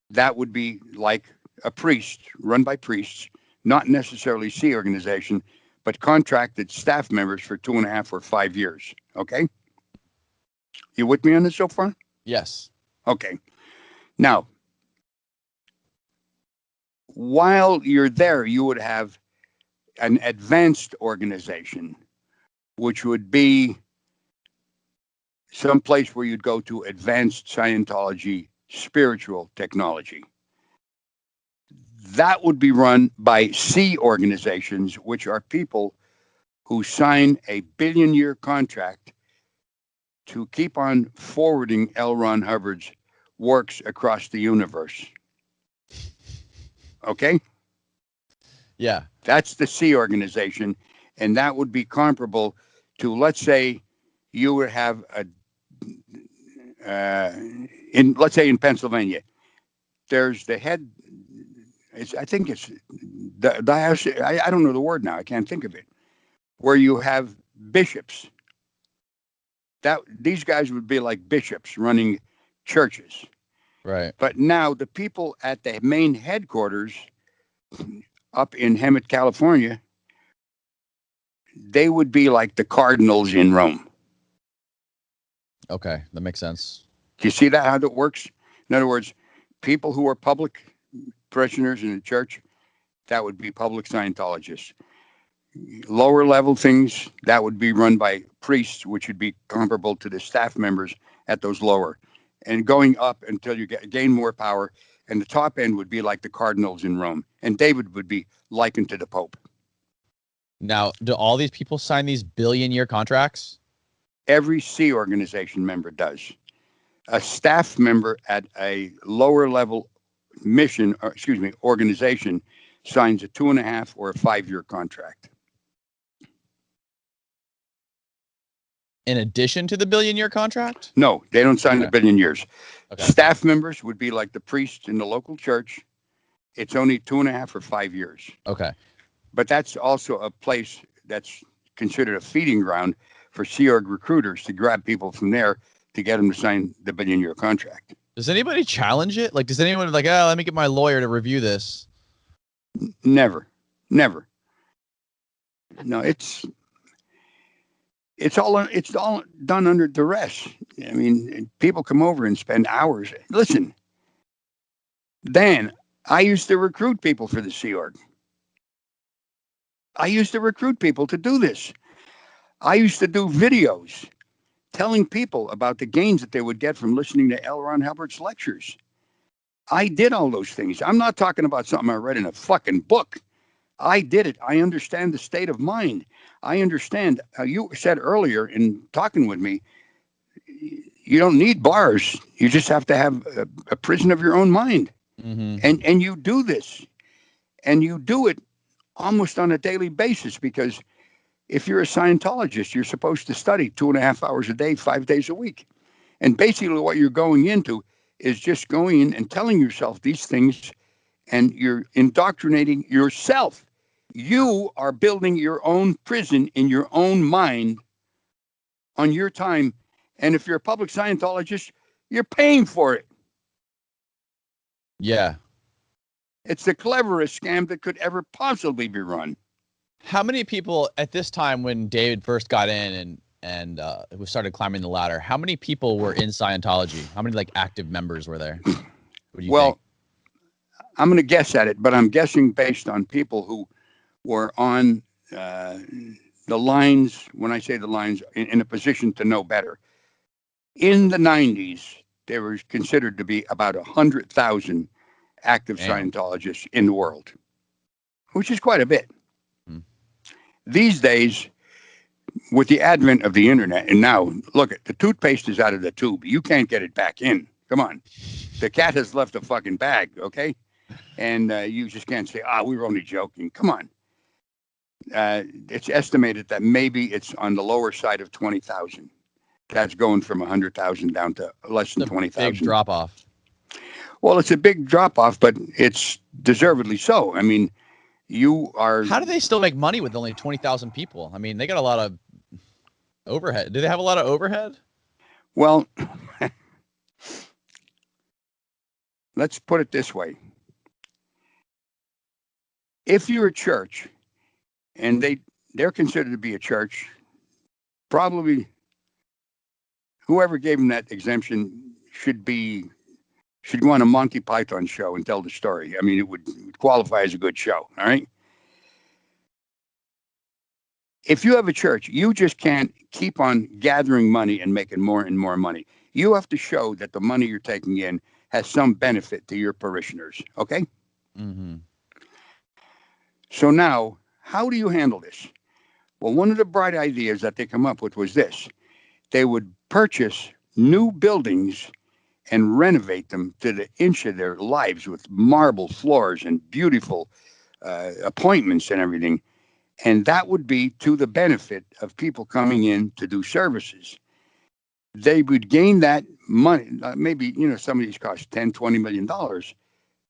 That would be like a priest, run by priests, not necessarily Sea organization, but contracted staff members for 2.5 or 5 years. Okay? You with me on this so far? Yes. Okay. Now, while you're there, you would have an advanced organization, which would be some place where you'd go to advanced Scientology spiritual technology. That would be run by C organizations, which are people who sign a billion-year contract to keep on forwarding L. Ron Hubbard's works across the universe. Okay? Yeah. That's the C organization, and that would be comparable to, let's say, you would have let's say in Pennsylvania, there's the head. I think it's I don't know the word now. I can't think of it. Where you have bishops. That these guys would be like bishops running churches. Right. But now the people at the main headquarters up in Hemet, California, they would be like the cardinals in Rome. Okay, that makes sense. Do you see that, how that works? In other words, people who are public parishioners in the church, that would be public Scientologists. Lower level things, that would be run by priests, which would be comparable to the staff members at those lower. And going up until you gain more power. And the top end would be like the cardinals in Rome. And David would be likened to the Pope. Now, do all these people sign these billion-year contracts? Every C organization member does. A staff member at a lower level organization signs a 2.5 or a 5-year contract. In addition to the billion-year contract? No, they don't sign the billion years. Okay. Staff members would be like the priests in the local church. It's only 2.5 or 5 years. Okay. But that's also a place that's considered a feeding ground for Sea Org recruiters to grab people from there to get them to sign the billion-year contract. Does anybody challenge it? Like, does anyone like, let me get my lawyer to review this? Never. No, it's all done under duress. I mean, people come over and spend hours. Listen, Dan, I used to recruit people for the Sea Org. I used to recruit people to do this. I used to do videos telling people about the gains that they would get from listening to L. Ron Hubbard's lectures. I did all those things. I'm not talking about something I read in a fucking book. I did it. I understand the state of mind. I understand. You said earlier in talking with me, you don't need bars. You just have to have a prison of your own mind. Mm-hmm. And you do this. And you do it almost on a daily basis, because if you're a Scientologist, you're supposed to study 2.5 hours a day, 5 days a week. And basically what you're going into is just going in and telling yourself these things, and you're indoctrinating yourself. You are building your own prison in your own mind on your time. And if you're a public Scientologist, you're paying for it. Yeah. It's the cleverest scam that could ever possibly be run. How many people at this time, when David first got in and we started climbing the ladder, how many people were in Scientology? How many like active members were there? What do you think? I'm going to guess at it, but I'm guessing based on people who were on the lines. When I say the lines, in a position to know better. In the 90s, there was considered to be about 100,000 active Scientologists in the world, which is quite a bit. These days, with the advent of the internet, and now, look, the toothpaste is out of the tube. You can't get it back in. Come on. The cat has left the fucking bag, okay? And you just can't say, we were only joking. Come on. It's estimated that maybe it's on the lower side of 20,000. That's going from 100,000 down to less than 20,000. Big drop off. Well, it's a big drop off, but it's deservedly so. I mean, you are. How do they still make money with only 20,000 people? I mean, they got a lot of overhead. Do they have a lot of overhead? Well, let's put it this way. If you're a church, and they're considered to be a church, probably whoever gave them that exemption should go on a Monty Python show and tell the story. I mean, it would qualify as a good show. All right. if you have a church, you just can't keep on gathering money and making more and more money. You have to show that the money you're taking in has some benefit to your parishioners. Okay. Mm-hmm. So now, how do you handle this? Well, one of the bright ideas that they come up with was this: they would purchase new buildings and renovate them to the inch of their lives with marble floors and beautiful appointments and everything. And that would be to the benefit of people coming in to do services. They would gain that money. Maybe, some of these cost 10, $20 million.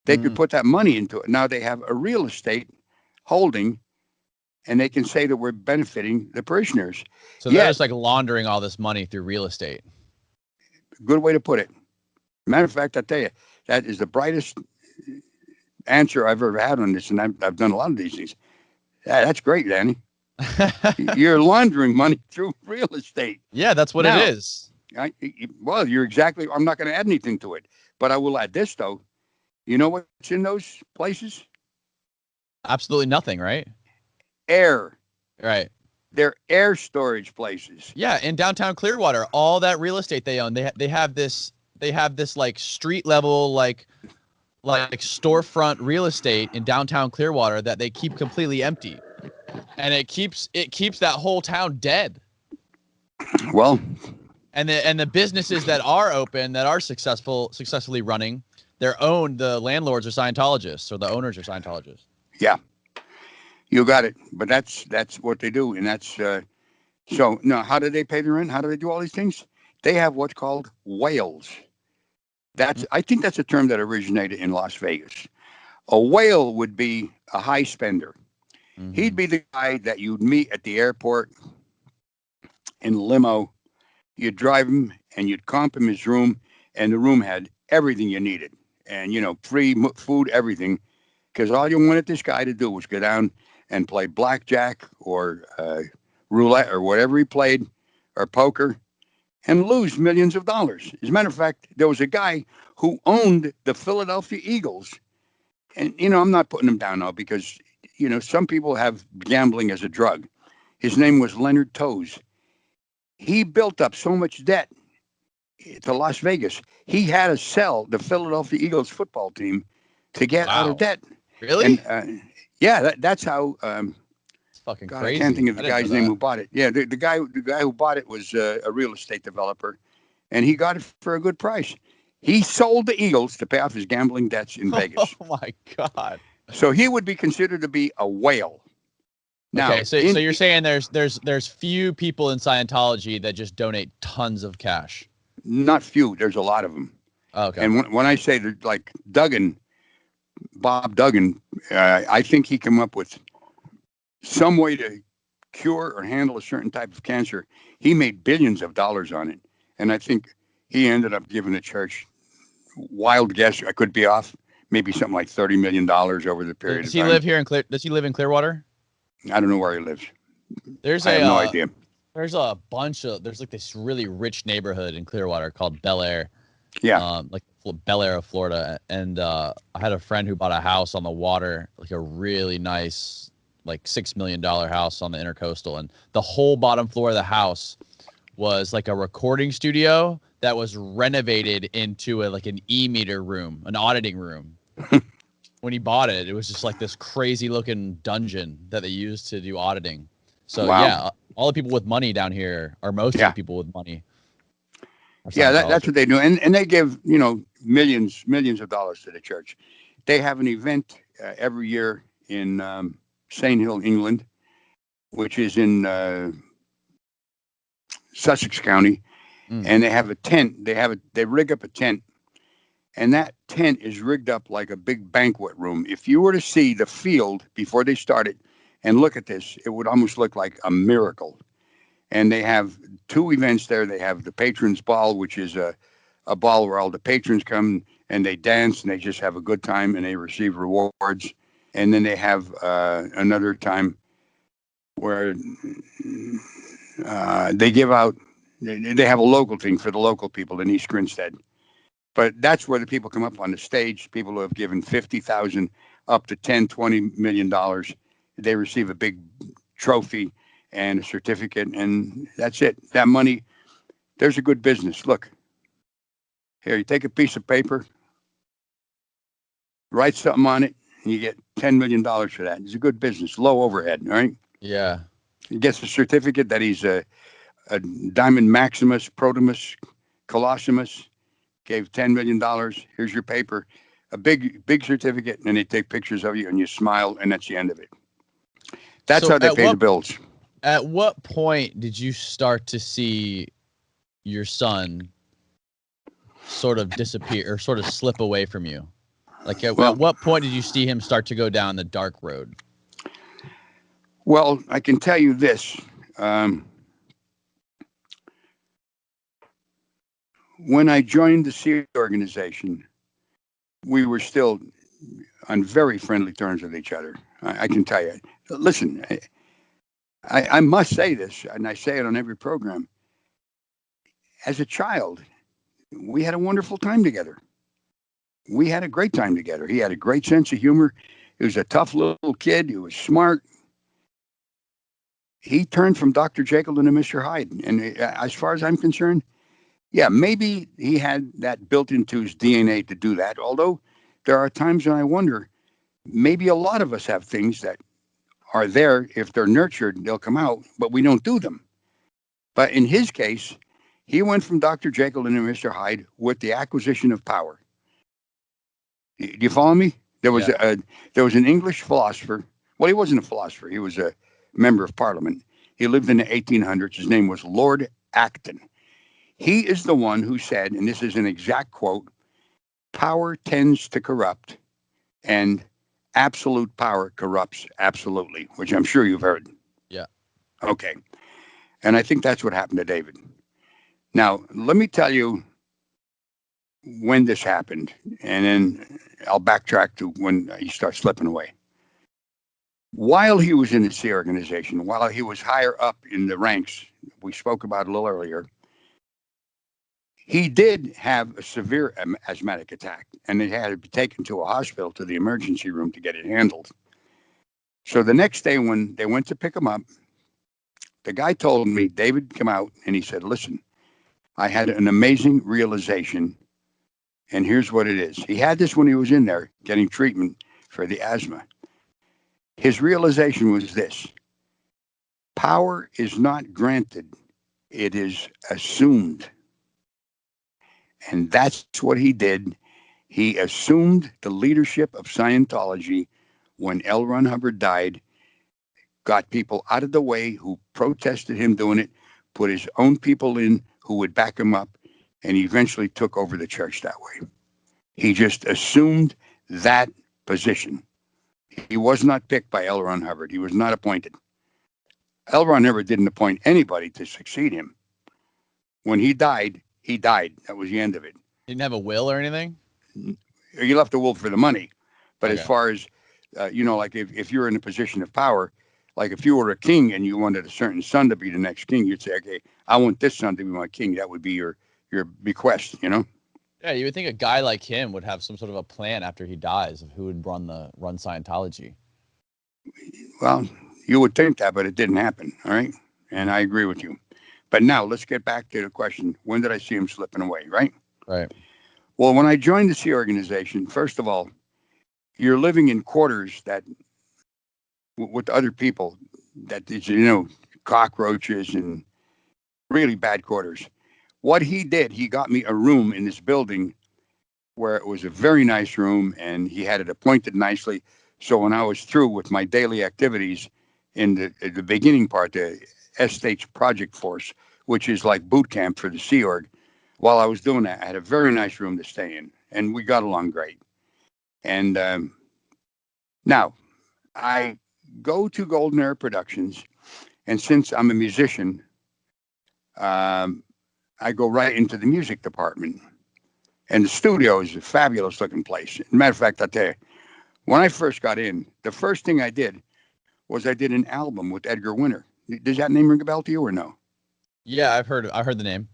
They could put that money into it. Now they have a real estate holding, and they can say that we're benefiting the parishioners. So they're just like laundering all this money through real estate. Good way to put it. Matter of fact, I tell you, that is the brightest answer I've ever had on this, and I've done a lot of these things. That's great, Danny. You're laundering money through real estate. Yeah, that's what it is. Well, you're exactly. I'm not going to add anything to it, but I will add this though. You know what's in those places? Absolutely nothing, right? Air. Right. They're air storage places. Yeah, in downtown Clearwater, all that real estate they own, they have this like street level like storefront real estate in downtown Clearwater that they keep completely empty, and it keeps that whole town dead. Well, and the businesses that are open, that are successfully running, the landlords are Scientologists, or the owners are Scientologists. Yeah, you got it. But that's what they do, and that's so. Now, how do they pay the rent? How do they do all these things? They have what's called whales. I think that's a term that originated in Las Vegas. A whale would be a high spender. Mm-hmm. He'd be the guy that you'd meet at the airport in a limo. You'd drive him and you'd comp him his room, and the room had everything you needed, and free food, everything, because all you wanted this guy to do was go down and play blackjack or roulette or whatever he played, or poker, and lose millions of dollars. As a matter of fact, there was a guy who owned the Philadelphia Eagles. And, I'm not putting him down now because, some people have gambling as a drug. His name was Leonard Toes. He built up so much debt to Las Vegas. He had to sell the Philadelphia Eagles football team to get out of debt. Really? And, that's how... fucking God, crazy. I can't think of the guy's name who bought it. Yeah, the guy who bought it was a real estate developer, and he got it for a good price. He sold the Eagles to pay off his gambling debts in Vegas. Oh my God! So he would be considered to be a whale. Now, okay, so you're saying there's few people in Scientology that just donate tons of cash? Not few. There's a lot of them. Okay. And when I say like Bob Duggan, I think he came up with some way to cure or handle a certain type of cancer. He made billions of dollars on it. And I think he ended up giving the church, wild guess, I could be off, maybe something like $30 million over the period of time. Does he live in Clearwater? I don't know where he lives. I have no idea. There's like this really rich neighborhood in Clearwater called Bel Air. Yeah. Like Bel Air of Florida. And I had a friend who bought a house on the water, like a really nice, like $6 million house on the Intercoastal, and the whole bottom floor of the house was like a recording studio that was renovated into an e-meter room, an auditing room. When he bought it, it was just like this crazy looking dungeon that they used to do auditing. So wow. Yeah, all the people with money down here are mostly people with money. Yeah, that's what they do, and they give millions of dollars to the church. They have an event every year in Saint Hill, England, which is in Sussex County, and they have a tent. They rig up a tent, and that tent is rigged up like a big banquet room. If you were to see the field before they started and look at this, it would almost look like a miracle. And they have two events there. They have the Patrons Ball, which is a ball where all the patrons come and they dance and they just have a good time and they receive rewards. And then they have another time where they give out, they have a local thing for the local people in East Grinstead. But that's where the people come up on the stage, people who have given $50,000 up to $10, $20 million. They receive a big trophy, and a certificate, and that's it. That money, there's a good business. Look, here, you take a piece of paper, write something on it, and you get $10 million for that. It's a good business, low overhead, all right? Yeah. He gets a certificate that he's a Diamond Maximus, Protimus, Colossus, gave $10 million. Here's your paper, a big certificate, and they take pictures of you, and you smile, and that's the end of it. That's So how they pay the bills. At what point did you start to see your son sort of disappear or sort of slip away from you? Like at what point did you see him start to go down the dark road? Well, I can tell you this. When I joined the SEAL organization, we were still on very friendly terms with each other. I can tell you. Listen, I must say this, and I say it on every program. As a child, we had a wonderful time together. We had a great time together. He had a great sense of humor. He was a tough little kid. He was smart. He turned from Dr. Jekyll into Mr. Hyde. And as far as I'm concerned, yeah, maybe he had that built into his DNA to do that. Although there are times when I wonder, maybe a lot of us have things that are there. If they're nurtured, they'll come out, but we don't do them. But in his case, he went from Dr. Jekyll into Mr. Hyde with the acquisition of power. Do you follow me? There was an English philosopher. Well, he wasn't a philosopher. He was a member of Parliament. He lived in the 1800s. His name was Lord Acton. He is the one who said, and this is an exact quote, power tends to corrupt and absolute power corrupts absolutely, which I'm sure you've heard. Yeah. Okay. And I think that's what happened to David. Now, let me tell you when this happened, and then I'll backtrack to when he starts slipping away. While he was in the SEA organization, while he was higher up in the ranks, we spoke about a little earlier, he did have a severe asthmatic attack, and it had to be taken to a hospital, to the emergency room, to get it handled. So the next day when they went to pick him up, the guy told me, David came out, and he said, listen, I had an amazing realization, and here's what it is. He had this when he was in there getting treatment for the asthma. His realization was this: power is not granted, it is assumed. And that's what he did. He assumed the leadership of Scientology when L. Ron Hubbard died, got people out of the way who protested him doing it, put his own people in who would back him up, and he eventually took over the church that way. He just assumed that position. He was not picked by L. Ron Hubbard. He was not appointed. L. Ron Hubbard didn't appoint anybody to succeed him. When he died, he died. That was the end of it. He didn't have a will or anything? He left a will for the money. But Okay. as far as, like if you're in a position of power, like if you were a king and you wanted a certain son to be the next king, you'd say, okay, I want this son to be my king. That would be your bequest, Yeah, you would think a guy like him would have some sort of a plan after he dies of who would run Scientology. Well, you would think that, but it didn't happen. All right. And I agree with you. But now let's get back to the question. When did I see him slipping away? Right. Right. Well, when I joined the SEA organization, first of all, you're living in quarters that with other people that is, cockroaches and really bad quarters. What he did, he got me a room in this building where it was a very nice room, and he had it appointed nicely. So when I was through with my daily activities in the beginning part, the SH project force, which is like boot camp for the Sea Org, while I was doing that, I had a very nice room to stay in, and we got along great. And now I go to Golden Era Productions, and since I'm a musician, I go right into the music department. And the studio is a fabulous looking place. As a matter of fact, I'll tell you, when I first got in, the first thing I did was I did an album with Edgar Winter. Does that name ring a bell to you or no? Yeah, I've heard the name.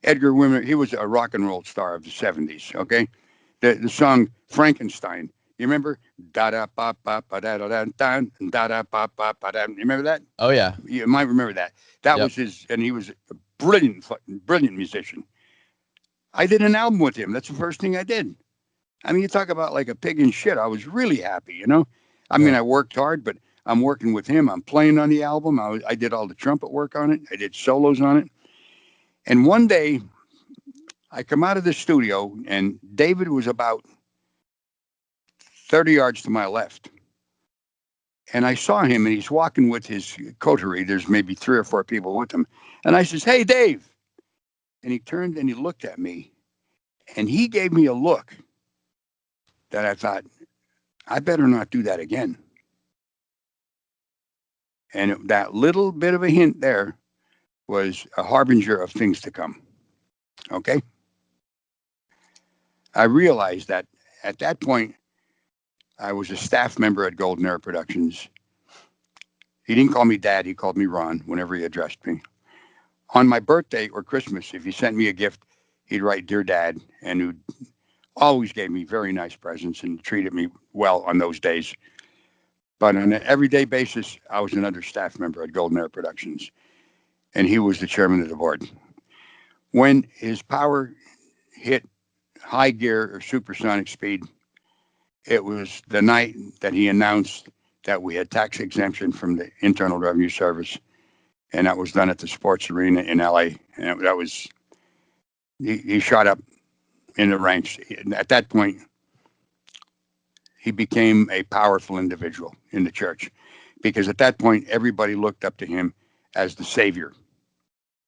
Edgar Winter, he was a rock and roll star of the 70s, okay? The song Frankenstein, You remember? Da da ba ba ba da da da da da da ba ba ba da. You remember that? Oh yeah. You might remember that. That Yep. was his, and he was a brilliant musician. I did an album with him. That's the first thing I did. I mean, you talk about like a pig in shit. I was really happy, you know. I mean, Right. I worked hard, but I'm working with him. I'm playing on the album. I did all the trumpet work on it. I did solos on it. And one day, I come out of the studio, and David was about 30 yards to my left. And I saw him, and he's walking with his coterie. There's maybe 3 or 4 people with him. And I says, "Hey, Dave." And he turned and he looked at me, and he gave me a look that I thought, I better not do that again. And that little bit of a hint there was a harbinger of things to come. Okay. I realized that at that point, I was a staff member at Golden Era Productions. He didn't call me Dad. He called me Ron whenever he addressed me. On my birthday or Christmas, if he sent me a gift, he'd write "Dear Dad," and who always gave me very nice presents and treated me well on those days. But on an everyday basis, I was another staff member at Golden Era Productions, and he was the chairman of the board. When his power hit high gear or supersonic speed, it was the night that he announced that we had tax exemption from the Internal Revenue Service, and that was done at the sports arena in LA. And that was, he shot up in the ranks. At that point, he became a powerful individual in the church, because at that point, everybody looked up to him as the savior.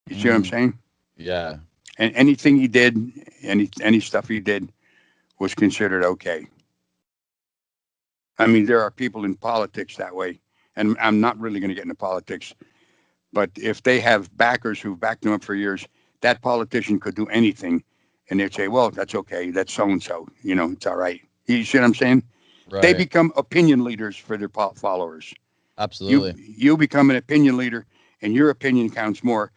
You see what I'm saying? Yeah. And anything he did, any stuff he did, was considered okay. I mean, there are people in politics that way, and I'm not really going to get into politics, but if they have backers who've backed them up for years, that politician could do anything, and they'd say, "Well, that's okay. That's so and so. You know, it's all right." You see what I'm saying? They Right. become opinion leaders for their followers. You Absolutely. you become an opinion leader, and your opinion counts more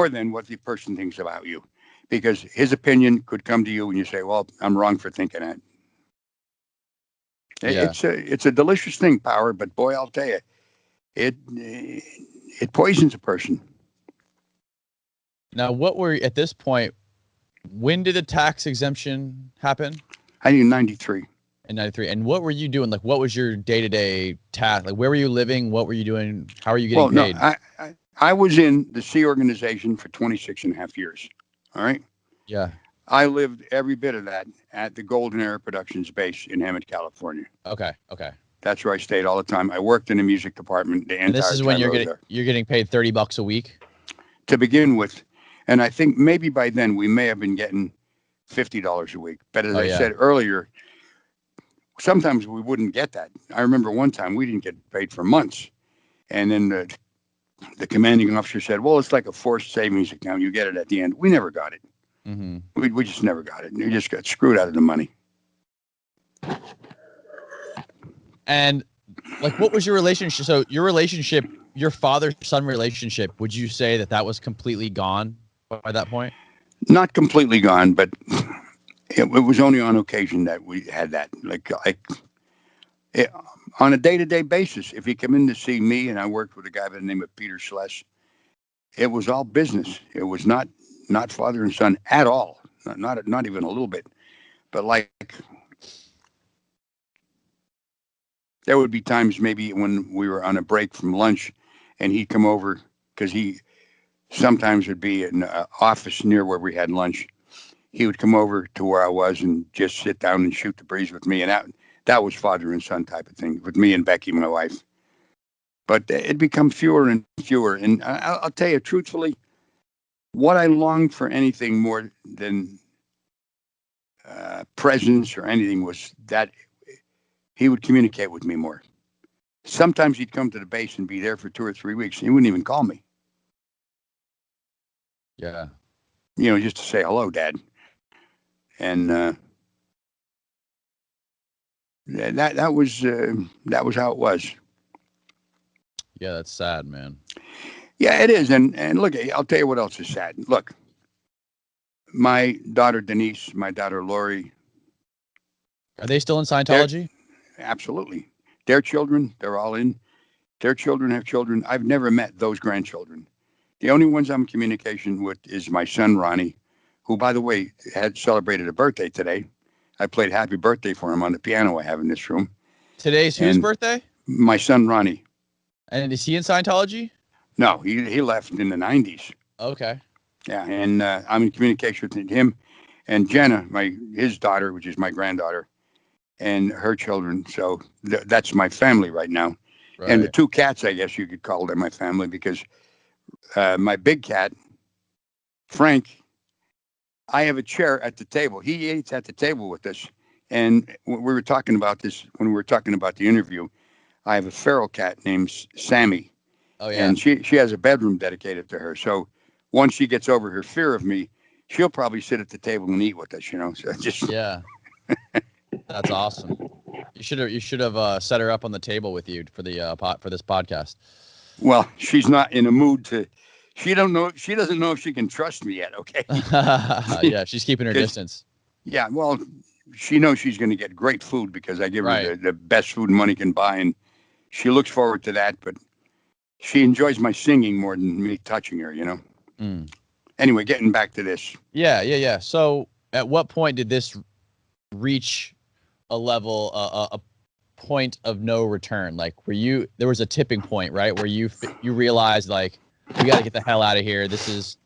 than what the person thinks about you, because his opinion could come to you and you say, "Well, I'm wrong for thinking that." Yeah. It's a delicious thing, power, but boy, I'll tell you, it poisons a person. Now, what were at this point? When did the tax exemption happen? I think in '93. In 93. And what were you doing? Like, what was your day-to-day task? Like, where were you living? What were you doing? How are you getting Well, no, paid? I was in the Sea organization for 26 and a half years. All right. Yeah. I lived every bit of that at the Golden Era Productions base in Hammond, California. Okay. Okay. That's where I stayed all the time. I worked in the music department the And this entire is when time I was there. you're getting paid $30 a week. To begin with, and I think maybe by then we may have been getting $50 a week. But as Oh I yeah. said earlier, sometimes we wouldn't get that. I remember one time we didn't get paid for months, and then the commanding officer said, "Well, it's like a forced savings account. You get it at the end." We never got it. Mm-hmm. We just never got it. We just got screwed out of the money. And like, what was your relationship? So your relationship, your father-son relationship, would you say that was completely gone by that point? Not completely gone, but it was only on occasion that we had that. It, on a day-to-day basis, if you come in to see me, and I worked with a guy by the name of Peter Schless, it was all business. It was not father and son at all. Not even a little bit. But like, there would be times maybe when we were on a break from lunch, and he'd come over, because he sometimes would be in an office near where we had lunch. He would come over to where I was and just sit down and shoot the breeze with me, and that was father and son type of thing with me and Becky, my wife. But it become fewer and fewer. And I'll tell you truthfully, what I longed for anything more than presence or anything was that he would communicate with me more. Sometimes he'd come to the base and be there for 2 or 3 weeks, and he wouldn't even call me. Yeah. You know, just to say hello, Dad. And that was how it was. Yeah, that's sad, man. Yeah, it is. And look, I'll tell you what else is sad. Look, my daughter Denise, my daughter Lori, Are they still in they're Scientology? Absolutely. Their children, they're all in. Their children have children. I've never met those grandchildren. The only ones I'm in communication with is my son, Ronnie, who, by the way, had celebrated a birthday today. I played happy birthday for him on the piano I have in this room. Today's whose And birthday? my son, Ronnie. And is he in Scientology? No, he left in the 90s. Okay. Yeah, and I'm in communication with him and Jenna, his daughter, which is my granddaughter, and her children. So that's my family right now. Right. And the two cats, I guess you could call them my family, because my big cat, Frank, I have a chair at the table. He eats at the table with us. And we were talking about this when we were talking about the interview. I have a feral cat named Sammy. Oh, yeah. And she has a bedroom dedicated to her. So once she gets over her fear of me, she'll probably sit at the table and eat with us, So just Yeah. That's awesome. You should have set her up on the table with you for the for this podcast. Well, she's not in a mood to. She doesn't know if she can trust me yet. Okay. Yeah, she's keeping her distance. Yeah. Well, she knows she's going to get great food because I give her the best food money can buy, and she looks forward to that. But she enjoys my singing more than me touching her. Mm. Anyway, getting back to this. Yeah. So, at what point did this reach a level, a point of no return? Like, there was a tipping point, right, where you realized, like, we got to get the hell out of here. This is,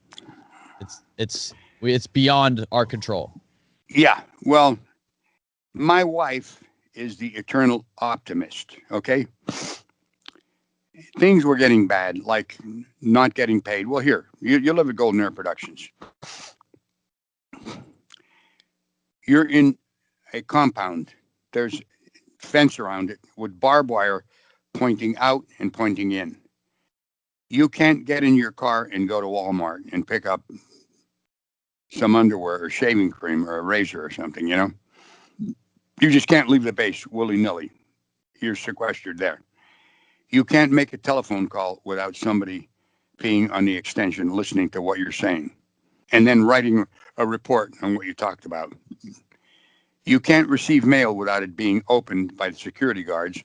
it's beyond our control. Yeah. Well, my wife is the eternal optimist. Okay. Things were getting bad, like not getting paid. Well, here, you live at Golden Air Productions. You're in a compound. There's fence around it with barbed wire pointing out and pointing in. You can't get in your car and go to Walmart and pick up some underwear or shaving cream or a razor or something, You just can't leave the base willy-nilly. You're sequestered there. You can't make a telephone call without somebody being on the extension listening to what you're saying and then writing a report on what you talked about. You can't receive mail without it being opened by the security guards.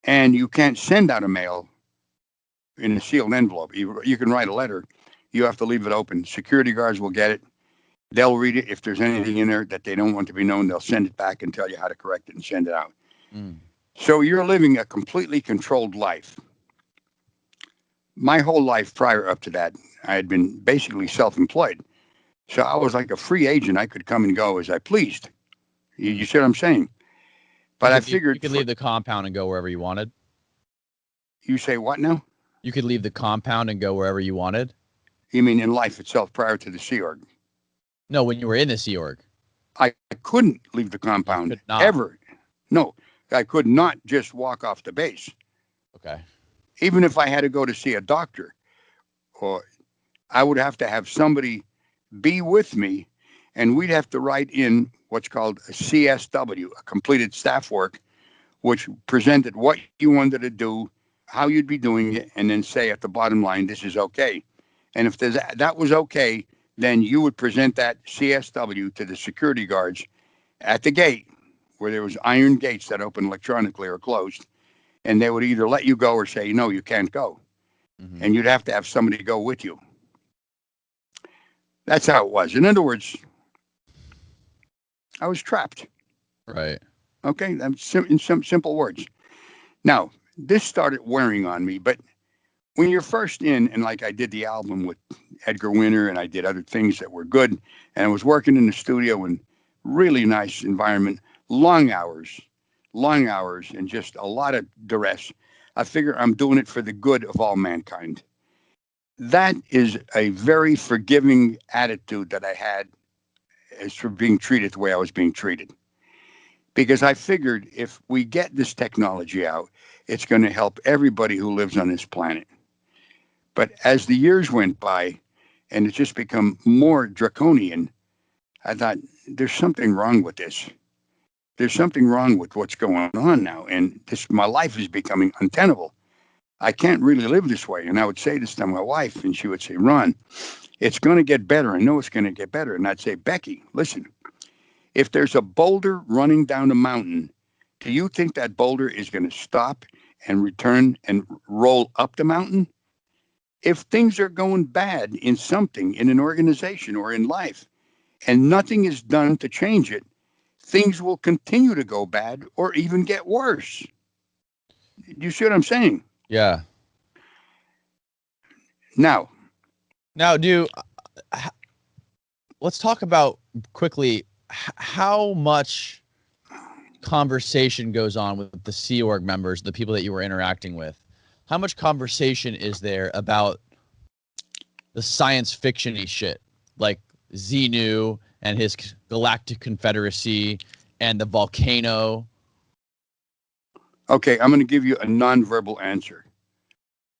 And you can't send out a mail in a sealed envelope. You can write a letter. You have to leave it open. Security guards will get it. They'll read it. If there's anything in there that they don't want to be known, they'll send it back and tell you how to correct it and send it out. Mm. So you're living a completely controlled life. My whole life prior up to that, I had been basically self-employed. So I was like a free agent. I could come and go as I pleased. You see what I'm saying? But I figured... You could leave the compound and go wherever you wanted. You say what now? You could leave the compound and go wherever you wanted? You mean in life itself prior to the Sea Org? No, when you were in the Sea Org. I couldn't leave the compound ever. No, I could not just walk off the base. Okay. Even if I had to go to see a doctor, or I would have to have somebody be with me, and we'd have to write in what's called a CSW, a completed staff work, which presented what you wanted to do, how you'd be doing it, and then say at the bottom line, this is okay. And if that was okay, then you would present that CSW to the security guards at the gate, where there was iron gates that open electronically or closed, and they would either let you go or say, no, you can't go. Mm-hmm. And you'd have to have somebody go with you. That's how it was. In other words, I was trapped. Right. Okay, in some simple words. Now, this started wearing on me, but when you're first in, and like I did the album with Edgar Winter, and I did other things that were good, and I was working in the studio in really nice environment, long hours, and just a lot of duress. I figure I'm doing it for the good of all mankind. That is a very forgiving attitude that I had as for being treated the way I was being treated. Because I figured if we get this technology out, it's going to help everybody who lives on this planet. But as the years went by and it just become more draconian, I thought, there's something wrong with this. There's something wrong with what's going on now. And my life is becoming untenable. I can't really live this way. And I would say this to my wife, and she would say, Ron, it's going to get better. I know it's going to get better. And I'd say, Becky, listen, If there's a boulder running down a mountain, do you think that boulder is going to stop and return and roll up the mountain? If things are going bad in something, in an organization or in life, and nothing is done to change it, things will continue to go bad or even get worse. You see what I'm saying? Yeah. Now, let's talk about quickly how much conversation goes on with the Sea Org members, the people that you were interacting with. How much conversation is there about the science fiction-y shit, like Xenu and his Galactic Confederacy and the volcano? okay, I'm going to give you a nonverbal answer.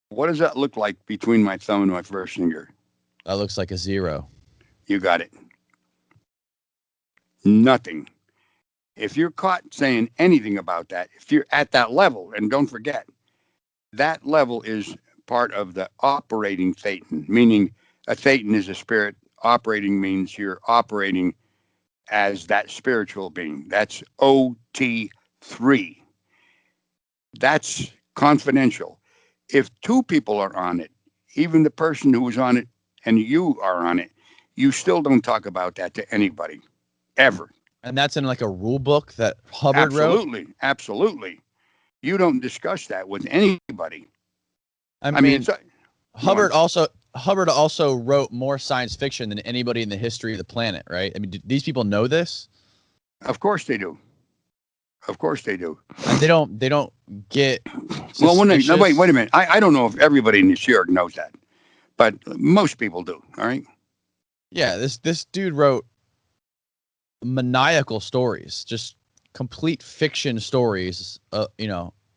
What does that look like between my thumb and my first finger? That looks like a 0. You got it. Nothing. If you're caught saying anything about that, if you're at that level, and don't forget, that level is part of the operating thetan, meaning a thetan is a spirit. Operating means you're operating as that spiritual being. That's OT3. That's confidential. If two people are on it, even the person who is on it and you are on it, you still don't talk about that to anybody, ever. And that's in like a rule book that Hubbard wrote? Absolutely. Absolutely. You don't discuss that with anybody. I mean, it's Hubbard also wrote more science fiction than anybody in the history of the planet, right? I mean, do these people know this? Of course they do. Of course they do. And they don't get Well, suspicious. no, wait a minute. I don't know if everybody in this year knows that, but most people do. All right. Yeah, this dude wrote maniacal stories, just complete fiction stories.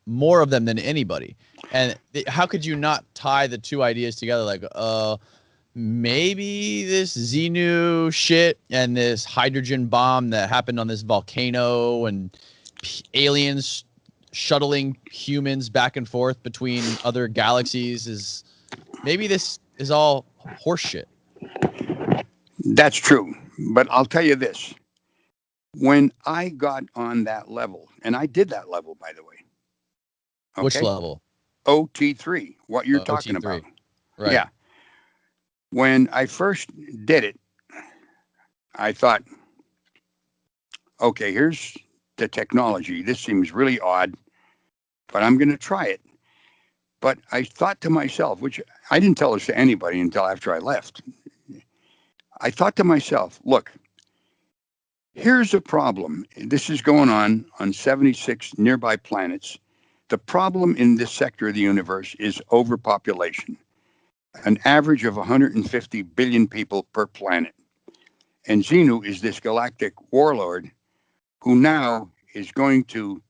More of them than anybody. And how could you not tie the two ideas together? Like, maybe this Xenu shit and this hydrogen bomb that happened on this volcano and aliens shuttling humans back and forth between other galaxies is maybe this is all horseshit. That's true. But I'll tell you this. When I got on that level, and I did that level, by the way. Okay? Which level? OT3, what you're talking OT3. about. Right. Yeah. When I first did it, I thought, okay, here's the technology. This seems really odd, but I'm going to try it. But I thought to myself, which I didn't tell this to anybody until after I left. I thought to myself, look, here's a problem. This is going on 76 nearby planets. The problem in this sector of the universe is overpopulation, an average of 150 billion people per planet. And Xenu is this galactic warlord who now is going to,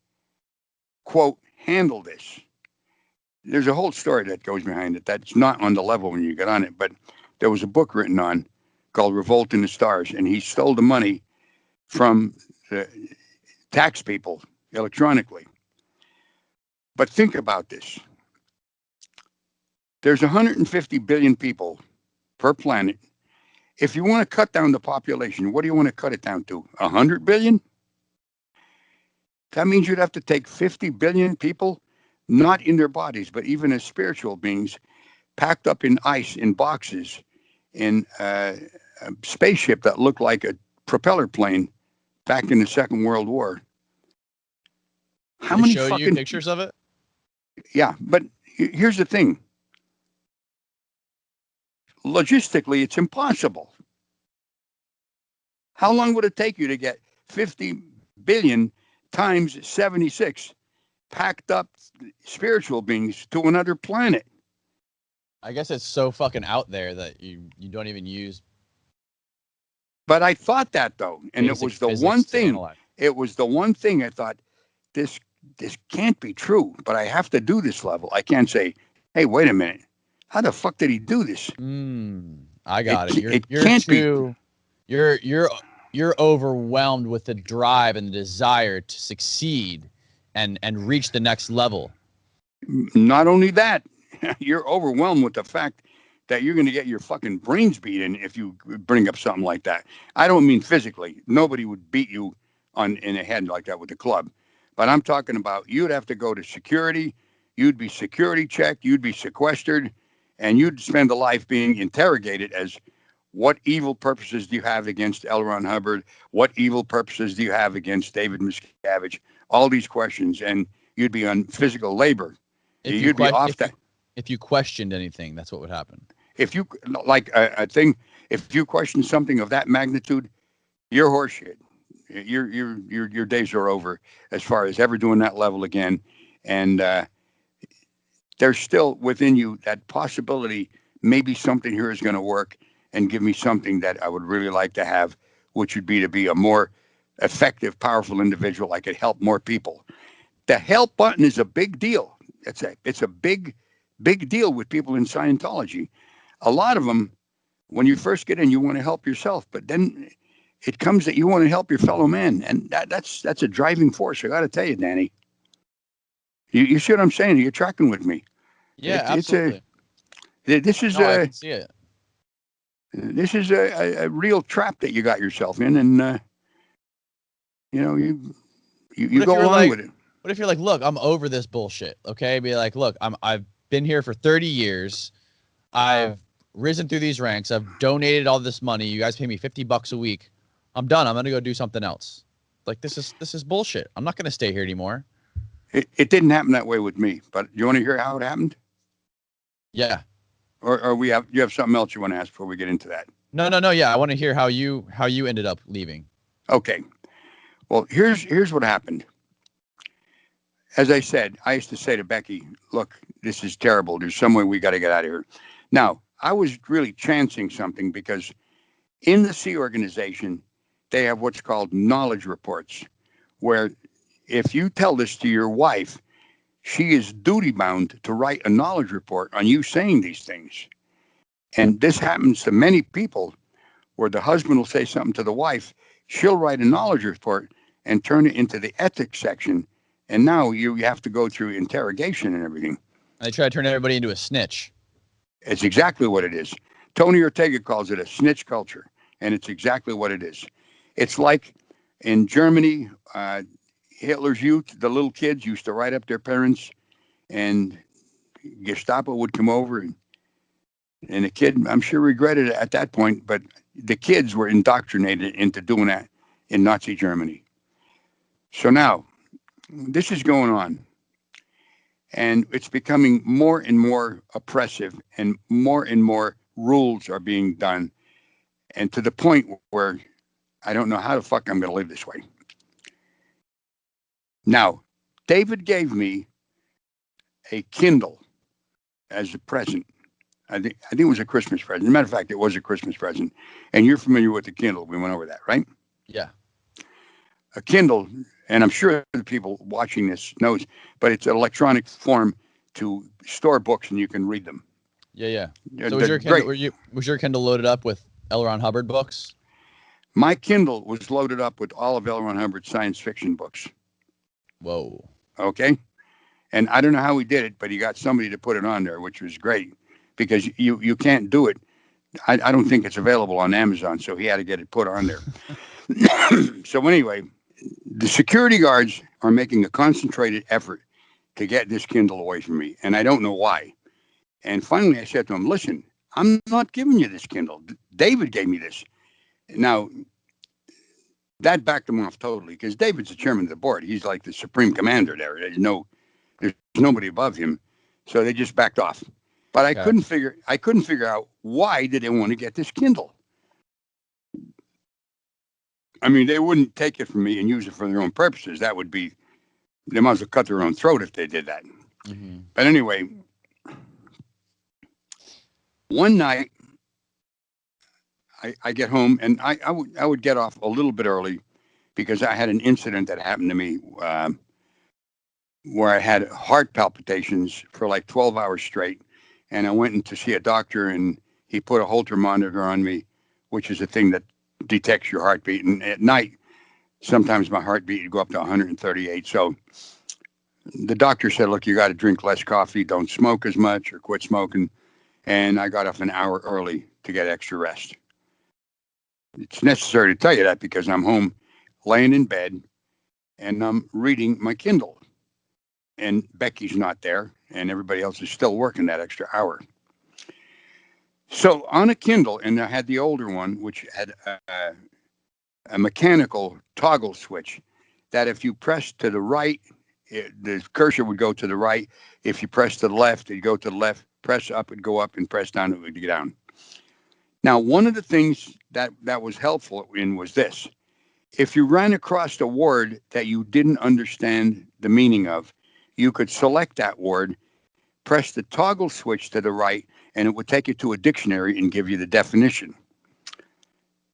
quote, handle this. There's a whole story that goes behind it that's not on the level when you get on it, but there was a book written on called Revolt in the Stars, and he stole the money from the tax people electronically. But think about this. There's 150 billion people per planet. If you want to cut down the population, what do you want to cut it down to? 100 billion? That means you'd have to take 50 billion people, not in their bodies, but even as spiritual beings, packed up in ice, in boxes, in a spaceship that looked like a propeller plane back in the Second World War. How many show you pictures of it? Yeah, but here's the thing. Logistically, it's impossible. How long would it take you to get 50 billion times 76 packed up spiritual beings to another planet? I guess it's so fucking out there that you don't even use. But I thought that though, and it was the one thing. It was the one thing I thought, this can't be true. But I have to do this level. I can't say, hey, wait a minute, how the fuck did he do this? I got it. You're overwhelmed with the drive and the desire to succeed and reach the next level. Not only that, you're overwhelmed with the fact that you're going to get your fucking brains beaten if you bring up something like that. I don't mean physically. Nobody would beat you in the head like that with a club. But I'm talking about you'd have to go to security. You'd be security checked. You'd be sequestered. And you'd spend a life being interrogated as what evil purposes do you have against L. Ron Hubbard? What evil purposes do you have against David Miscavige? All these questions. And you'd be on physical labor. You'd be off that. If you questioned anything, that's what would happen. If you like a thing, if you question something of that magnitude, you're horseshit. Your days are over as far as ever doing that level again. And there's still within you that possibility. Maybe something here is going to work and give me something that I would really like to have, which would be to be a more effective, powerful individual. I could help more people. The help button is a big deal. It's a big deal with people in Scientology. A lot of them, when you first get in, you want to help yourself, but then it comes that you want to help your fellow man, and that's a driving force. I got to tell you, Danny. You see what I'm saying? You're tracking with me. Yeah, absolutely. This is I can see it. This is a real trap that you got yourself in, and you go along with it. What if you're like, look, I'm over this bullshit. Okay, be like, look, I've been here for 30 years. I've risen through these ranks. I've donated all this money. You guys pay me $50 a week. I'm done. I'm gonna go do something else. Like this is bullshit. I'm not gonna stay here anymore. It didn't happen that way with me. But you want to hear how it happened? Yeah. Or you have something else you want to ask before we get into that? No. Yeah, I want to hear how you ended up leaving. Okay. Well, here's what happened. As I said, I used to say to Becky, look, this is terrible. There's some way we got to get out of here. Now, I was really chancing something because in the Sea Organization, they have what's called knowledge reports, where if you tell this to your wife, she is duty bound to write a knowledge report on you saying these things. And this happens to many people where the husband will say something to the wife, she'll write a knowledge report and turn it into the ethics section. And now you have to go through interrogation and everything. They try to turn everybody into a snitch. It's exactly what it is. Tony Ortega calls it a snitch culture, and it's exactly what it is. It's like in Germany, Hitler's youth, the little kids used to write up their parents, and Gestapo would come over, and the kid, I'm sure, regretted it at that point, but the kids were indoctrinated into doing that in Nazi Germany. So now, this is going on, and it's becoming more and more oppressive, and more rules are being done, and to the point where I don't know how the fuck I'm going to live this way. Now, David gave me a Kindle as a present. I think it was a Christmas present. As a matter of fact, it was a Christmas present. And you're familiar with the Kindle. We went over that, right? Yeah. A Kindle, and I'm sure the people watching this knows, but it's an electronic form to store books and you can read them. Yeah. So was your Kindle loaded up with L. Ron Hubbard books? My Kindle was loaded up with all of L. Ron Hubbard's science fiction books. Whoa. Okay. And I don't know how he did it, but he got somebody to put it on there, which was great because you can't do it. I don't think it's available on Amazon, so he had to get it put on there. So anyway, the security guards are making a concentrated effort to get this Kindle away from me, and I don't know why. And finally, I said to him, listen, I'm not giving you this Kindle. David gave me this. Now, that backed him off totally because David's the chairman of the board. He's like the supreme commander there. There's nobody above him. So they just backed off. But I couldn't figure out why did they want to get this Kindle. I mean, they wouldn't take it from me and use it for their own purposes. That would be, they might as well cut their own throat if they did that. Mm-hmm. But anyway, one night I get home and I would get off a little bit early because I had an incident that happened to me where I had heart palpitations for like 12 hours straight. And I went in to see a doctor and he put a Holter monitor on me, which is a thing that detects your heartbeat. And at night, sometimes my heartbeat would go up to 138. So the doctor said, look, you got to drink less coffee, don't smoke as much or quit smoking. and I got up an hour early to get extra rest. It's necessary to tell you that because I'm home laying in bed and I'm reading my Kindle. And Becky's not there, and everybody else is still working that extra hour. So on a Kindle, and I had the older one, which had a mechanical toggle switch that if you press to the right, the cursor would go to the right. If you press to the left, it'd go to the left. Press up, it'd go up, and press down, it would go down. Now, one of the things that was helpful in was this. If you ran across a word that you didn't understand the meaning of, you could select that word, press the toggle switch to the right, and it would take you to a dictionary and give you the definition.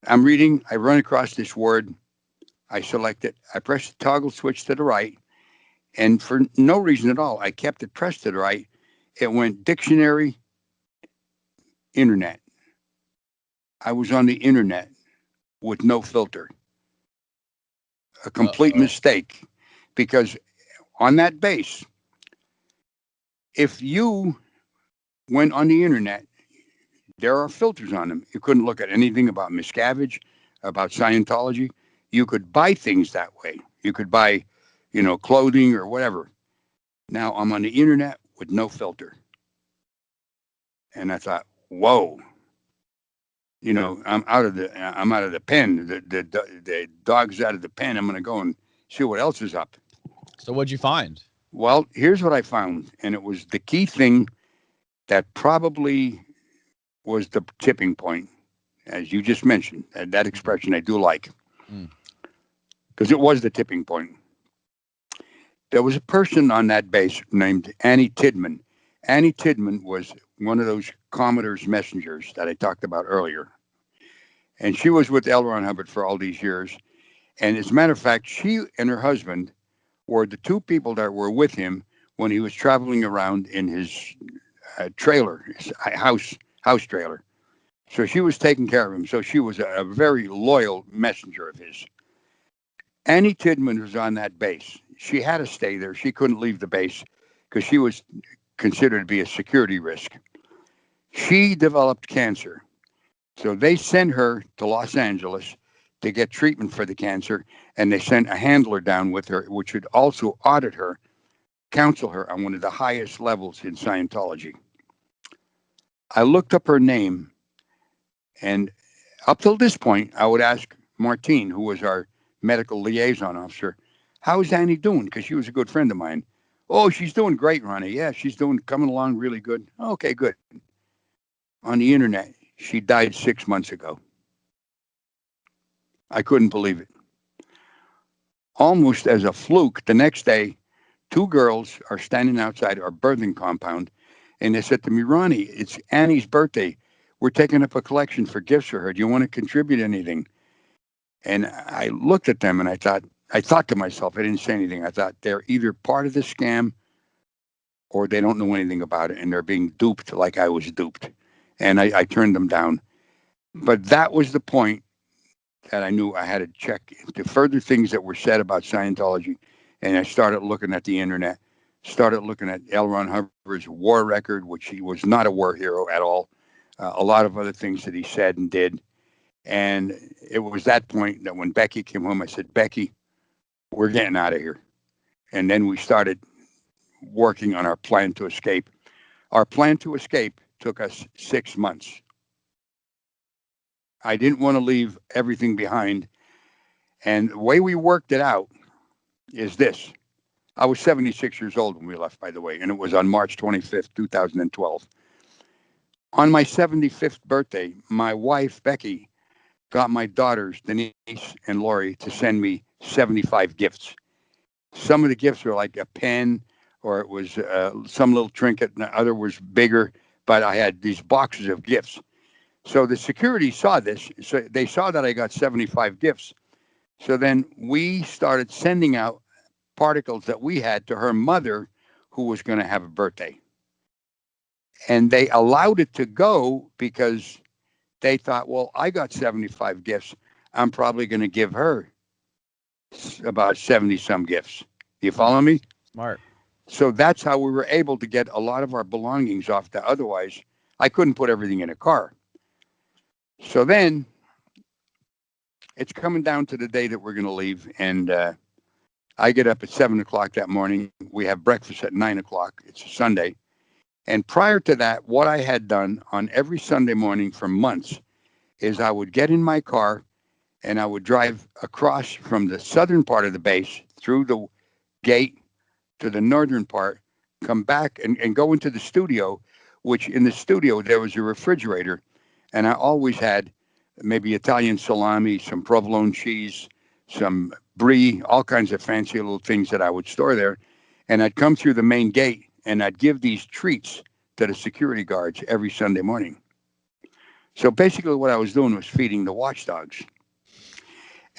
I'm reading, I run across this word, I select it, I press the toggle switch to the right, and for no reason at all, I kept it pressed to the right. It went dictionary, internet. I was on the internet with no filter. A complete mistake, because on that base, if you went on the internet, there are filters on them. You couldn't look at anything about Miscavige, about Scientology. You could buy things that way. You could buy, clothing or whatever. Now I'm on the internet with no filter. And I thought, whoa, I'm out of the pen. The dog's out of the pen. I'm going to go and see what else is up. So what'd you find? Well, here's what I found. And it was the key thing that probably was the tipping point, as you just mentioned. That expression I do like, because it was the tipping point. There was a person on that base named Annie Tidman. Annie Tidman was one of those Commodore's messengers that I talked about earlier. And she was with L. Ron Hubbard for all these years. And as a matter of fact, she and her husband were the two people that were with him when he was traveling around in his trailer, his house trailer. So she was taking care of him. So she was a very loyal messenger of his. Annie Tidman was on that base. She had to stay there. She couldn't leave the base because she was considered to be a security risk. She developed cancer. So they sent her to Los Angeles to get treatment for the cancer, and they sent a handler down with her, which would also audit her, counsel her on one of the highest levels in Scientology. I looked up her name, and up till this point, I would ask Martine, who was our medical liaison officer, how's Annie doing? Because she was a good friend of mine. Oh, she's doing great, Ronnie. Yeah, she's coming along really good. Okay, good. On the internet, she died 6 months ago. I couldn't believe it. Almost as a fluke, the next day, two girls are standing outside our birthing compound, and they said to me, Ronnie, it's Annie's birthday. We're taking up a collection for gifts for her. Do you want to contribute anything? And I looked at them and I thought to myself, I didn't say anything. I thought they're either part of the scam or they don't know anything about it and they're being duped like I was duped. And I turned them down. But that was the point that I knew I had to check into further things that were said about Scientology. And I started looking at the internet, started looking at L. Ron Hubbard's war record, which he was not a war hero at all. A lot of other things that he said and did. And it was that point that when Becky came home, I said, Becky, we're getting out of here. And then we started working on our plan to escape. Our plan to escape took us 6 months. I didn't want to leave everything behind. And the way we worked it out is this. I was 76 years old when we left, by the way, and it was on March 25th, 2012. On my 75th birthday, my wife, Becky, got my daughters, Denise and Lori, to send me 75 gifts. Some of the gifts were like a pen, or it was some little trinket, and the other was bigger, but I had these boxes of gifts. So the security saw this. So they saw that I got 75 gifts. So then we started sending out particles that we had to her mother, who was going to have a birthday. And they allowed it to go because they thought, well, I got 75 gifts. I'm probably going to give her about 70 some gifts. Do you follow me? Smart. So that's how we were able to get a lot of our belongings off that otherwise I couldn't put everything in a car. So then it's coming down to the day that we're going to leave. And I get up at 7 o'clock that morning. We have breakfast at 9 o'clock. It's a Sunday. And prior to that, what I had done on every Sunday morning for months is I would get in my car and I would drive across from the southern part of the base through the gate to the northern part, come back and go into the studio, which in the studio there was a refrigerator. And I always had maybe Italian salami, some provolone cheese, some brie, all kinds of fancy little things that I would store there. And I'd come through the main gate and I'd give these treats to the security guards every Sunday morning. So basically what I was doing was feeding the watchdogs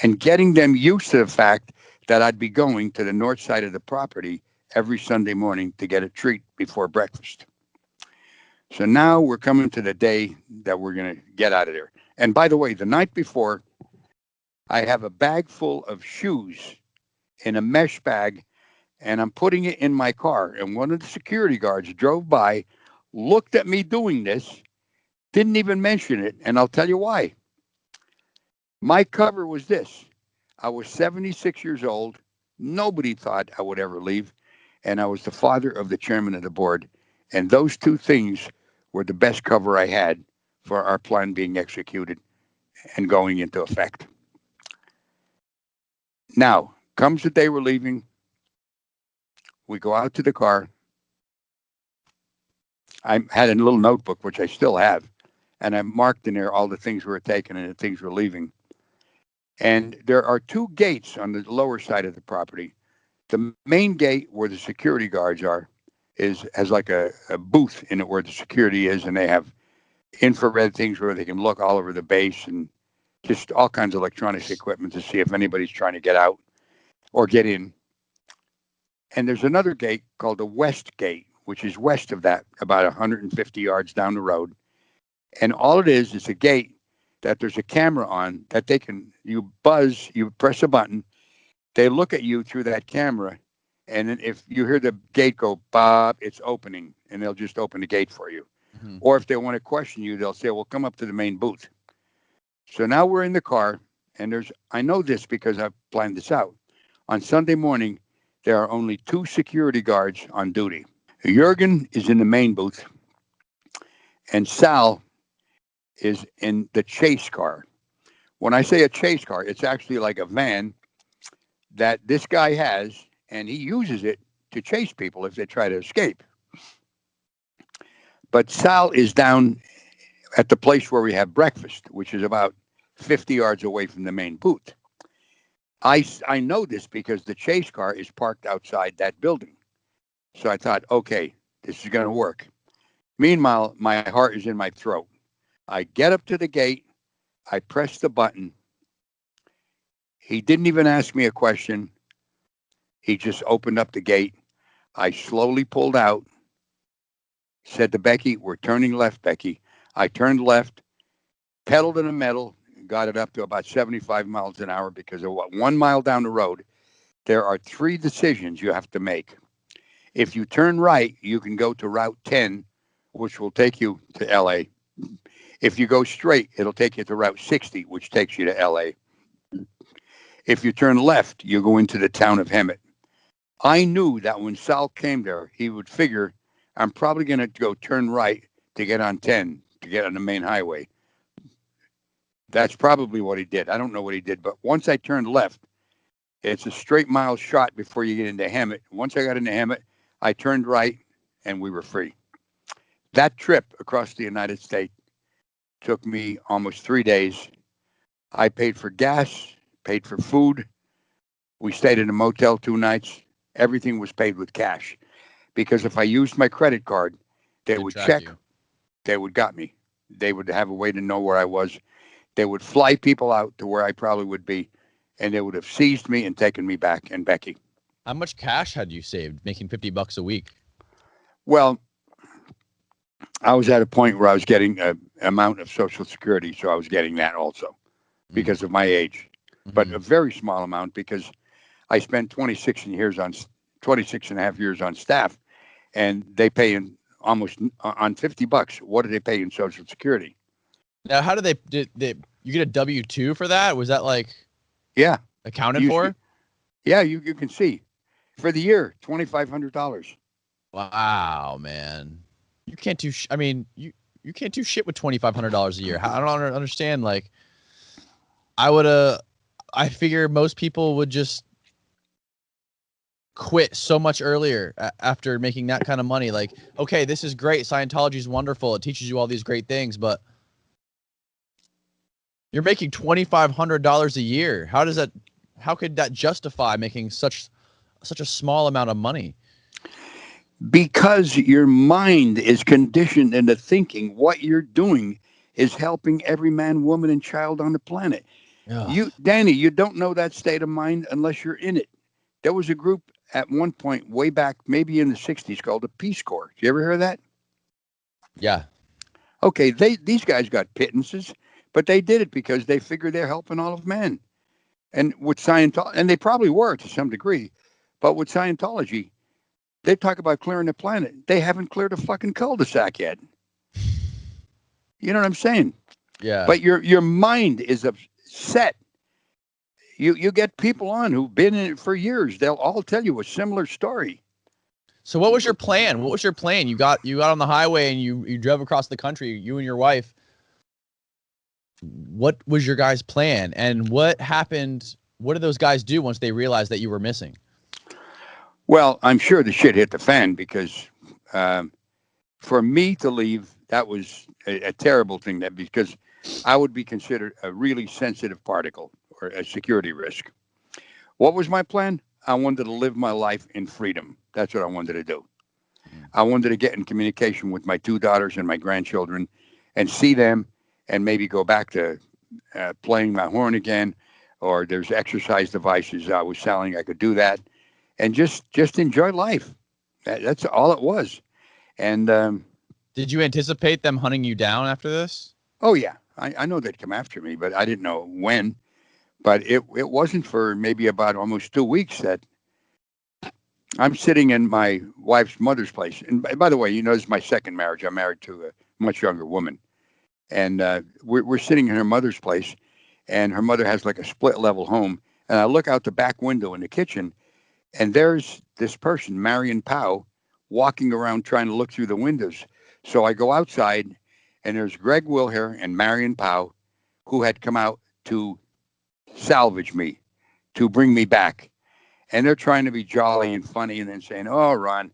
and getting them used to the fact that I'd be going to the north side of the property every Sunday morning to get a treat before breakfast. So now we're coming to the day that we're going to get out of there. And by the way, the night before, I have a bag full of shoes in a mesh bag, and I'm putting it in my car. And one of the security guards drove by, looked at me doing this, didn't even mention it, and I'll tell you why. My cover was this. I was 76 years old. Nobody thought I would ever leave. And I was the father of the chairman of the board. And those two things were the best cover I had for our plan being executed and going into effect. Now, comes the day we're leaving. We go out to the car. I had a little notebook, which I still have, and I marked in there all the things we were taking and the things we're leaving. And there are two gates on the lower side of the property. The main gate where the security guards are has like a booth in it where the security is, and they have infrared things where they can look all over the base and just all kinds of electronics equipment to see if anybody's trying to get out or get in. And there's another gate called the West Gate, which is west of that, about 150 yards down the road. And all it is a gate that there's a camera on that you buzz, you press a button, they look at you through that camera, and then if you hear the gate go, Bob, it's opening, and they'll just open the gate for you. Mm-hmm. Or if they want to question you, they'll say, well, come up to the main booth. So now we're in the car, and I know this because I've planned this out. On Sunday morning, there are only 2 security guards on duty. Jurgen is in the main booth, and Sal is in the chase car. When I say a chase car, it's actually like a van that this guy has, and he uses it to chase people if they try to escape. But Sal is down at the place where we have breakfast, which is about 50 yards away from the main booth. I know this because the chase car is parked outside that building. So I thought, okay, this is going to work. Meanwhile, my heart is in my throat. I get up to the gate. I press the button. He didn't even ask me a question. He just opened up the gate. I slowly pulled out, said to Becky, we're turning left, Becky. I turned left, pedaled to the metal, got it up to about 75 miles an hour because of 1 mile down the road, there are 3 decisions you have to make. If you turn right, you can go to Route 10, which will take you to LA. If you go straight, it'll take you to Route 60, which takes you to LA. If you turn left, you go into the town of Hemet. I knew that when Sal came there, he would figure, I'm probably going to go turn right to get on 10, to get on the main highway. That's probably what he did. I don't know what he did, but once I turned left, it's a straight mile shot before you get into Hemet. Once I got into Hemet, I turned right, and we were free. That trip across the United States took me almost 3 days. I paid for gas, paid for food. We stayed in a motel 2 nights. Everything was paid with cash. Because if I used my credit card, they would check. They would got me. They would have a way to know where I was. They would fly people out to where I probably would be, and they would have seized me and taken me back and Becky. How much cash had you saved, making $50 a week? Well, I was at a point where I was getting an amount of Social Security, so I was getting that also because of my age, but a very small amount because I spent 26 and a half years on staff, and they pay in almost on $50. What do they pay in Social Security? Now, how did you get a W-2 for that? Was that like Yeah, accounted for? Yeah, you can see for the year $2,500. Wow, man, you can't do. I mean, you can't do shit with $2,500 a year. I don't understand. Like, I figure most people would just quit so much earlier after making that kind of money. Like, okay, this is great. Scientology is wonderful. It teaches you all these great things, but you're making $2,500 a year. How could that justify making such a small amount of money? Because your mind is conditioned into thinking what you're doing is helping every man, woman, and child on the planet. Ugh. Danny, you don't know that state of mind unless you're in it. There was a group at one point way back, maybe in the 60s, called the Peace Corps. You ever hear of that? Yeah. Okay, these guys got pittances, but they did it because they figured they're helping all of men. And with Scientology, and they probably were to some degree, but with Scientology, they talk about clearing the planet. They haven't cleared a fucking cul-de-sac yet. You know what I'm saying? Yeah. But your mind is upset. You get people on who've been in it for years. They'll all tell you a similar story. So what was your plan? What was your plan? You got on the highway and you drove across the country, you and your wife. What was your guys' plan? And what happened? What did those guys do once they realized that you were missing? Well, I'm sure the shit hit the fan because for me to leave, that was a terrible thing. That because I would be considered a really sensitive particle or a security risk. What was my plan? I wanted to live my life in freedom. That's what I wanted to do. I wanted to get in communication with my two daughters and my grandchildren and see them and maybe go back to playing my horn again, or there's exercise devices I was selling. I could do that and just enjoy life. That's all it was. And Did you anticipate them hunting you down after this? oh yeah, I know they'd come after me, but I didn't know when. But it wasn't for maybe about almost 2 weeks that I'm sitting in my wife's mother's place. And by the way, you know, this is my second marriage. I'm married to a much younger woman. And we're sitting in her mother's place, and her mother has like a split level home. And I look out the back window in the kitchen, and there's this person, Marion Powell, walking around trying to look through the windows. So I go outside, and there's Greg Wilher and Marion Powell, who had come out to salvage me, to bring me back. And they're trying to be jolly and funny and then saying, "Oh, Ron,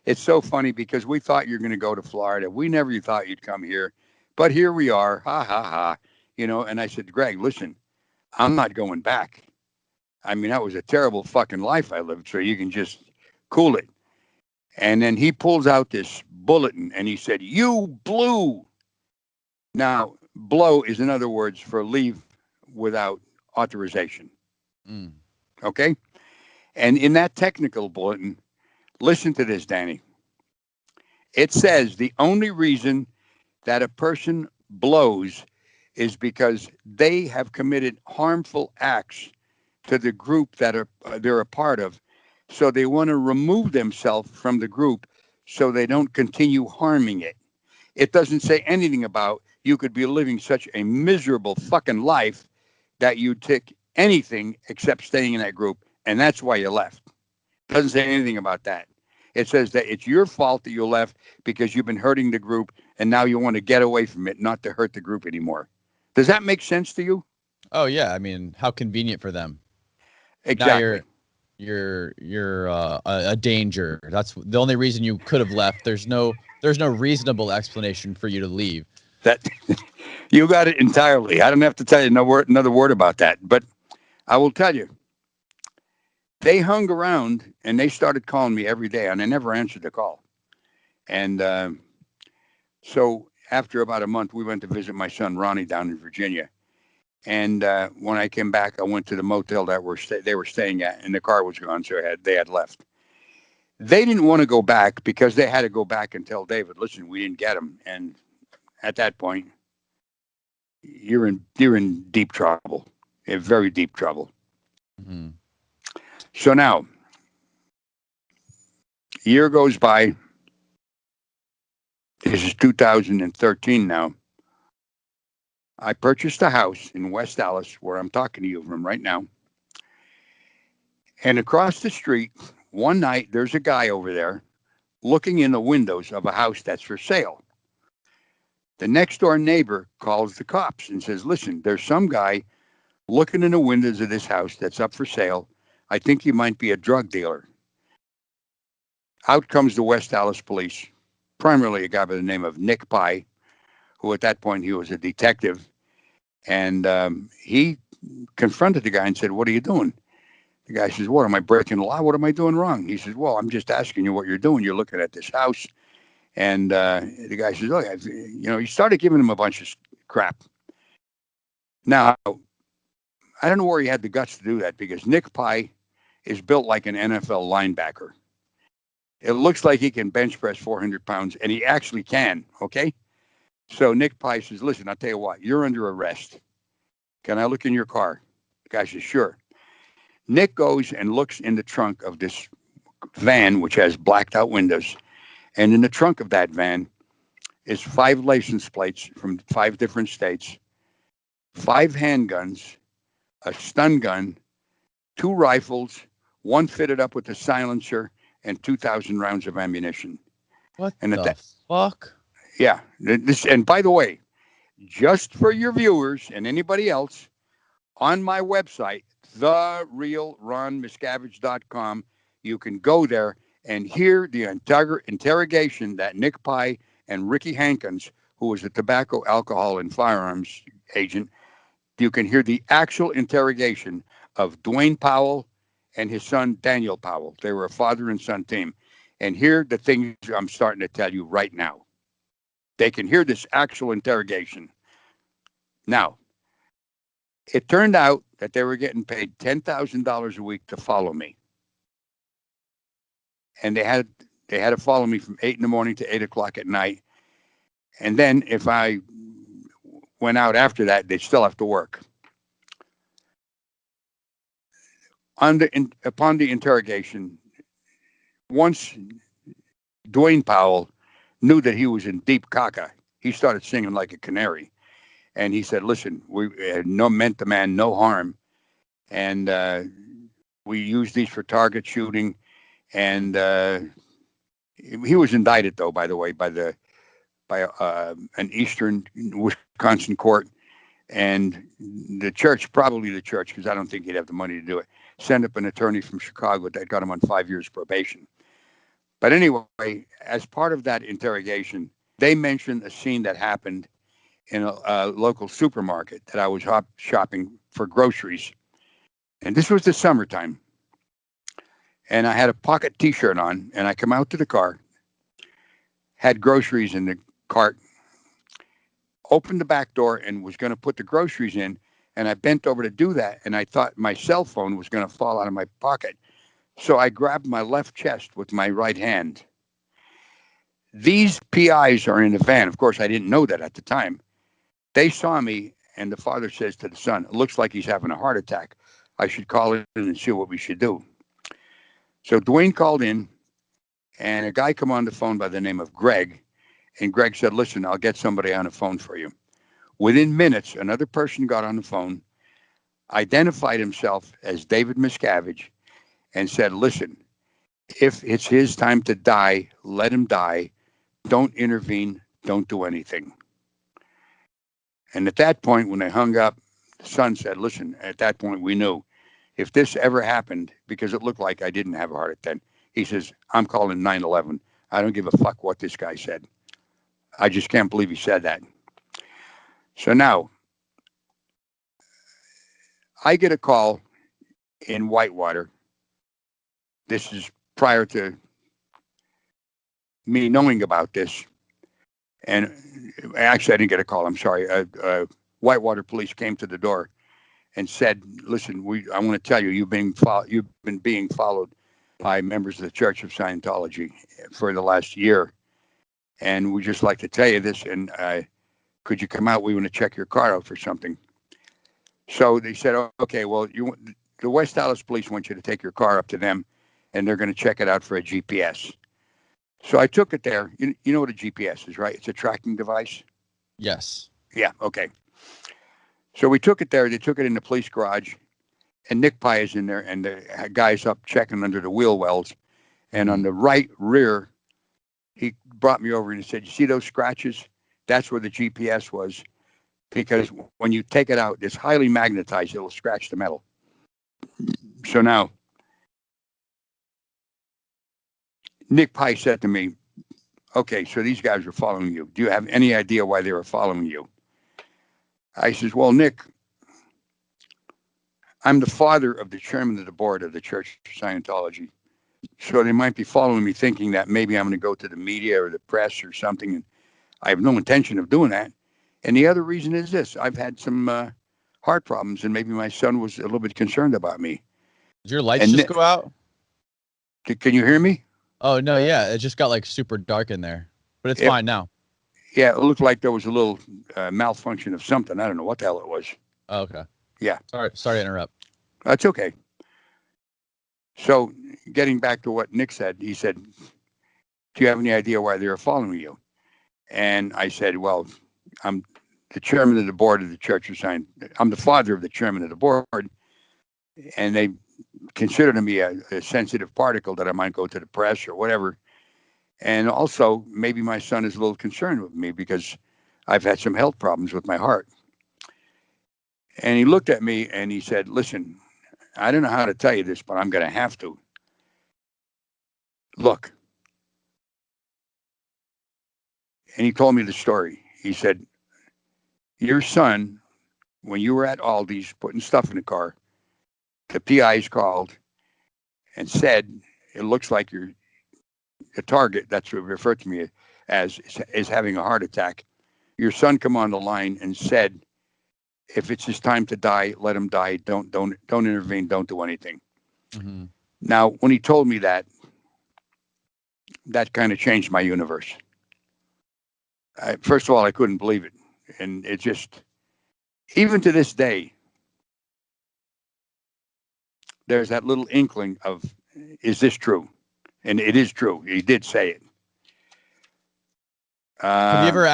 it's so funny because we thought you're going to go to Florida. We never thought you'd come here. But here we are. Ha, ha, ha." You know, and I said, "Greg, listen, I'm not going back. I mean, that was a terrible fucking life I lived. So you can just cool it." And then he pulls out this bulletin and he said, "You blew." Now, blow is in other words for leave without authorization. Mm. Okay. And in that technical bulletin, listen to this, Danny. It says the only reason that a person blows is because they have committed harmful acts to the group that they're a part of. So they want to remove themselves from the group so they don't continue harming it. It doesn't say anything about you could be living such a miserable fucking life that you'd take anything except staying in that group. And that's why you left. Doesn't say anything about that. It says that it's your fault that you left because you've been hurting the group and now you want to get away from it, not to hurt the group anymore. Does that make sense to you? Oh yeah, I mean, how convenient for them. Now Exactly. you're a danger. That's the only reason you could have left. There's no reasonable explanation for you to leave. That you got it entirely. I don't have to tell you another word about that. But I will tell you, they hung around and they started calling me every day, and I never answered the call. And so after about a month, we went to visit my son Ronnie down in Virginia. And when I came back, I went to the motel that they were staying at, and the car was gone, so they had left. They didn't want to go back because they had to go back and tell David, "Listen, we didn't get him." And at that point, you're in deep trouble, in very deep trouble. Mm-hmm. So now, a year goes by. This is 2013 now. I purchased a house in West Dallas, where I'm talking to you from right now. And across the street, one night, there's a guy over there looking in the windows of a house that's for sale. The next door neighbor calls the cops and says, listen, there's some guy looking in the windows of this house that's up for sale. I think he might be a drug dealer. Out comes the West Dallas police, primarily a guy by the name of Nick Pye, who at that point he was a detective. And he confronted the guy and said, what are you doing? The guy says, what, am I breaking the law? What am I doing wrong? He says, well, I'm just asking you what you're doing. You're looking at this house. And the guy says, oh, yeah. He started giving him a bunch of crap. Now, I don't know where he had the guts to do that, because Nick Pye is built like an NFL linebacker. It looks like he can bench press 400 pounds, and he actually can, okay? So Nick Pye says, listen, I'll tell you what, you're under arrest. Can I look in your car? The guy says, sure. Nick goes and looks in the trunk of this van, which has blacked out windows. And in the trunk of that van is 5 license plates from 5 different states, 5 handguns, a stun gun, 2 rifles, 1 fitted up with a silencer, and 2,000 rounds of ammunition. What and the fuck? Yeah. And by the way, just for your viewers and anybody else, on my website, therealronmiscavige.com, you can go there and hear the interrogation that Nick Pye and Ricky Hankins, who was a tobacco, alcohol, and firearms agent, you can hear the actual interrogation of Dwayne Powell and his son, Daniel Powell. They were a father and son team. And hear the things I'm starting to tell you right now. They can hear this actual interrogation. Now, it turned out that they were getting paid $10,000 a week to follow me. And they had to follow me from 8 in the morning to 8 o'clock at night. And then if I went out after that, they'd still have to work. Upon the interrogation, once Dwayne Powell knew that he was in deep caca, he started singing like a canary. And he said, listen, we meant the man no harm. And we use these for target shooting. And he was indicted, though, by the way, by an Eastern Wisconsin court. And the church, because I don't think he'd have the money to do it, sent up an attorney from Chicago that got him on 5 years probation. But anyway, as part of that interrogation, they mentioned a scene that happened in a local supermarket that I was shopping for groceries. And this was the summertime. And I had a pocket T-shirt on, and I come out to the car, had groceries in the cart, opened the back door and was going to put the groceries in. And I bent over to do that. And I thought my cell phone was going to fall out of my pocket. So I grabbed my left chest with my right hand. These PIs are in the van. Of course, I didn't know that at the time. They saw me, and the father says to the son, it looks like he's having a heart attack. I should call in and see what we should do. So Dwayne called in, and a guy come on the phone by the name of Greg. And Greg said, listen, I'll get somebody on the phone for you. Within minutes, another person got on the phone, identified himself as David Miscavige, and said, listen, if it's his time to die, let him die. Don't intervene. Don't do anything. And at that point, when they hung up, the son said, listen, at that point, we knew if this ever happened, because it looked like I didn't have a heart attack, he says, I'm calling 911. I don't give a fuck what this guy said. I just can't believe he said that. So now, I get a call in Whitewater. This is prior to me knowing about this. And actually, I didn't get a call. I'm sorry. Whitewater police came to the door and said, listen, I want to tell you, you've been being followed by members of the Church of Scientology for the last year. And we'd just like to tell you this. And could you come out? We want to check your car out for something. So they said, okay, well, the West Dallas police want you to take your car up to them, and they're going to check it out for a GPS. So I took it there. You know what a GPS is, right? It's a tracking device. Yes. Yeah. Okay. So we took it there. They took it in the police garage, and Nick Pye is in there, and the guy's up checking under the wheel wells. And on the right rear, he brought me over and he said, "You see those scratches? That's where the GPS was. Because when you take it out, it's highly magnetized. It'll scratch the metal." So now, Nick Pye said to me, "Okay, so these guys were following you. Do you have any idea why they were following you?" I says, "Well, Nick, I'm the father of the chairman of the board of the Church of Scientology. So they might be following me thinking that maybe I'm going to go to the media or the press or something. And I have no intention of doing that. And the other reason is this: I've had some heart problems, and maybe my son was a little bit concerned about me." Did your lights And just go out? Can you hear me? Oh, no, yeah. It just got like super dark in there, but it's It, fine now. yeah, it looked like there was a little malfunction of something. I don't know what the hell it was. Oh, okay. Yeah. Sorry to interrupt. That's okay. So getting back to what Nick said, he said, "Do you have any idea why they were following you?" And I said, "Well, I'm the chairman of the board of the Church of Science. I'm the father of the chairman of the board, and they consider me a sensitive particle that I might go to the press or whatever. And also, maybe my son is a little concerned with me because I've had some health problems with my heart." And he looked at me and he said, "Listen, I don't know how to tell you this, but I'm going to have to. Look." And he told me the story. He said, "Your son, when you were at Aldi's putting stuff in the car, the PIs called and said, it looks like you're a target," that's what referred to me as, is having a heart attack. "Your son come on the line and said, if it's his time to die, let him die. Don't intervene. Don't do anything." Mm-hmm. Now, when he told me that, that kind of changed my universe. First of all, I couldn't believe it. And it just, even to this day, there's that little inkling of, is this true? And it is true. He did say it. Have you ever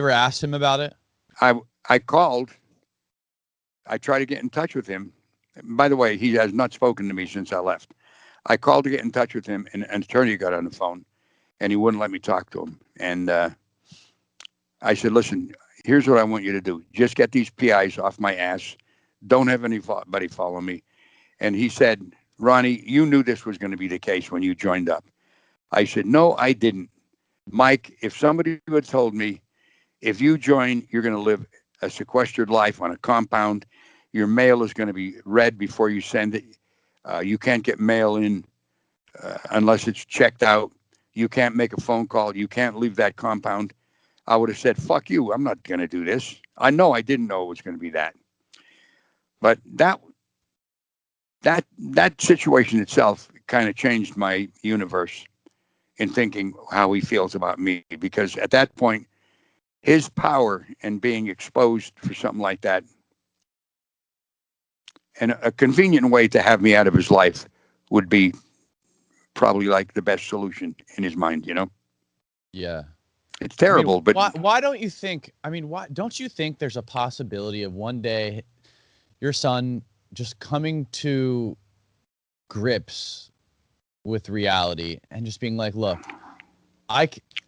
asked him about it? I called. I tried to get in touch with him. By the way, he has not spoken to me since I left. I called to get in touch with him, and an attorney got on the phone, and he wouldn't let me talk to him. And I said, "Listen, here's what I want you to do. Just get these PIs off my ass. Don't have anybody follow me." And he said, "Ronnie, you knew this was going to be the case when you joined up." I said, "No, I didn't. Mike, if somebody had told me, if you join, you're going to live a sequestered life on a compound. Your mail is going to be read before you send it. You can't get mail in unless it's checked out. You can't make a phone call. You can't leave that compound," I would have said, "Fuck you. I'm not going to do this." I know I didn't know it was going to be that. But that situation itself kind of changed my universe in thinking how he feels about me, because at that point, his power and being exposed for something like that, and a convenient way to have me out of his life, would be probably like the best solution in his mind, you know? Yeah. It's terrible, but why don't you think, why don't you think there's a possibility of one day your son just coming to grips with reality and just being like, look,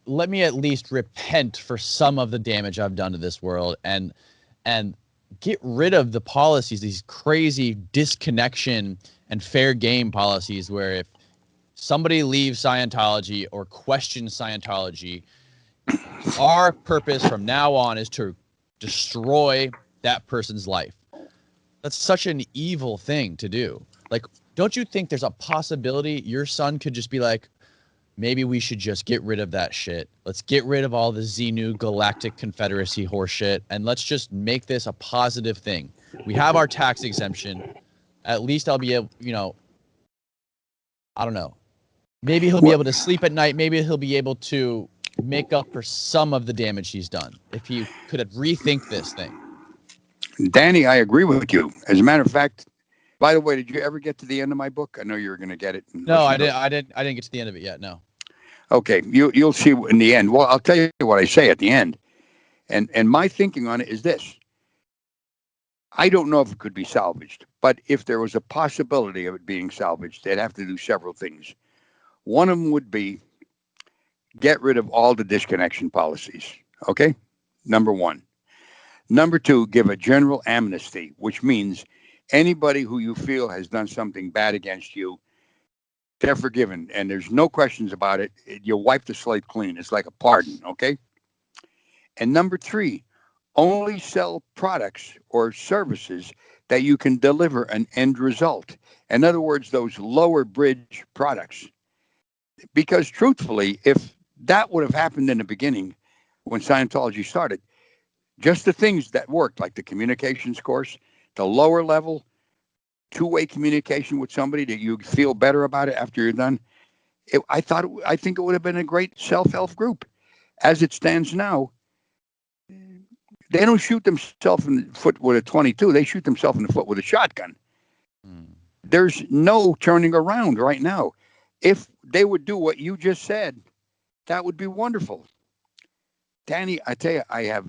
let me at least repent for some of the damage I've done to this world, and get rid of the policies, these crazy disconnection and fair game policies where if somebody leaves Scientology or questions Scientology, our purpose from now on is to destroy that person's life. That's such an evil thing to do. Like, don't you think there's a possibility your son could just be like, maybe we should just get rid of that shit. Let's get rid of all the Xenu Galactic Confederacy horseshit, and let's just make this a positive thing. We have our tax exemption. At least I'll be able, I don't know. Maybe he'll be able to sleep at night. Maybe he'll be able to make up for some of the damage he's done if he could rethink this thing." Danny, I agree with you. As a matter of fact, by the way, did you ever get to the end of my book? I know you were going to get it. No, I didn't get to the end of it yet. No. Okay, you'll see in the end. Well, I'll tell you what I say at the end. And my thinking on it is this. I don't know if it could be salvaged, but if there was a possibility of it being salvaged, they'd have to do several things. One of them would be get rid of all the disconnection policies. Okay? Number one. Number two, give a general amnesty, which means anybody who you feel has done something bad against you, they're forgiven. And there's no questions about it. You'll wipe the slate clean. It's like a pardon. Okay? And number three, only sell products or services that you can deliver an end result. In other words, those lower bridge products. Because truthfully, if that would have happened in the beginning when Scientology started, just the things that worked, like the communications course, the lower level, two-way communication with somebody that you feel better about it after you're done, I think it would have been a great self-help group. As it stands now, they don't shoot themselves in the foot with a 22. They shoot themselves in the foot with a shotgun. There's no turning around right now. If they would do what you just said, that would be wonderful. Danny, I tell you, I have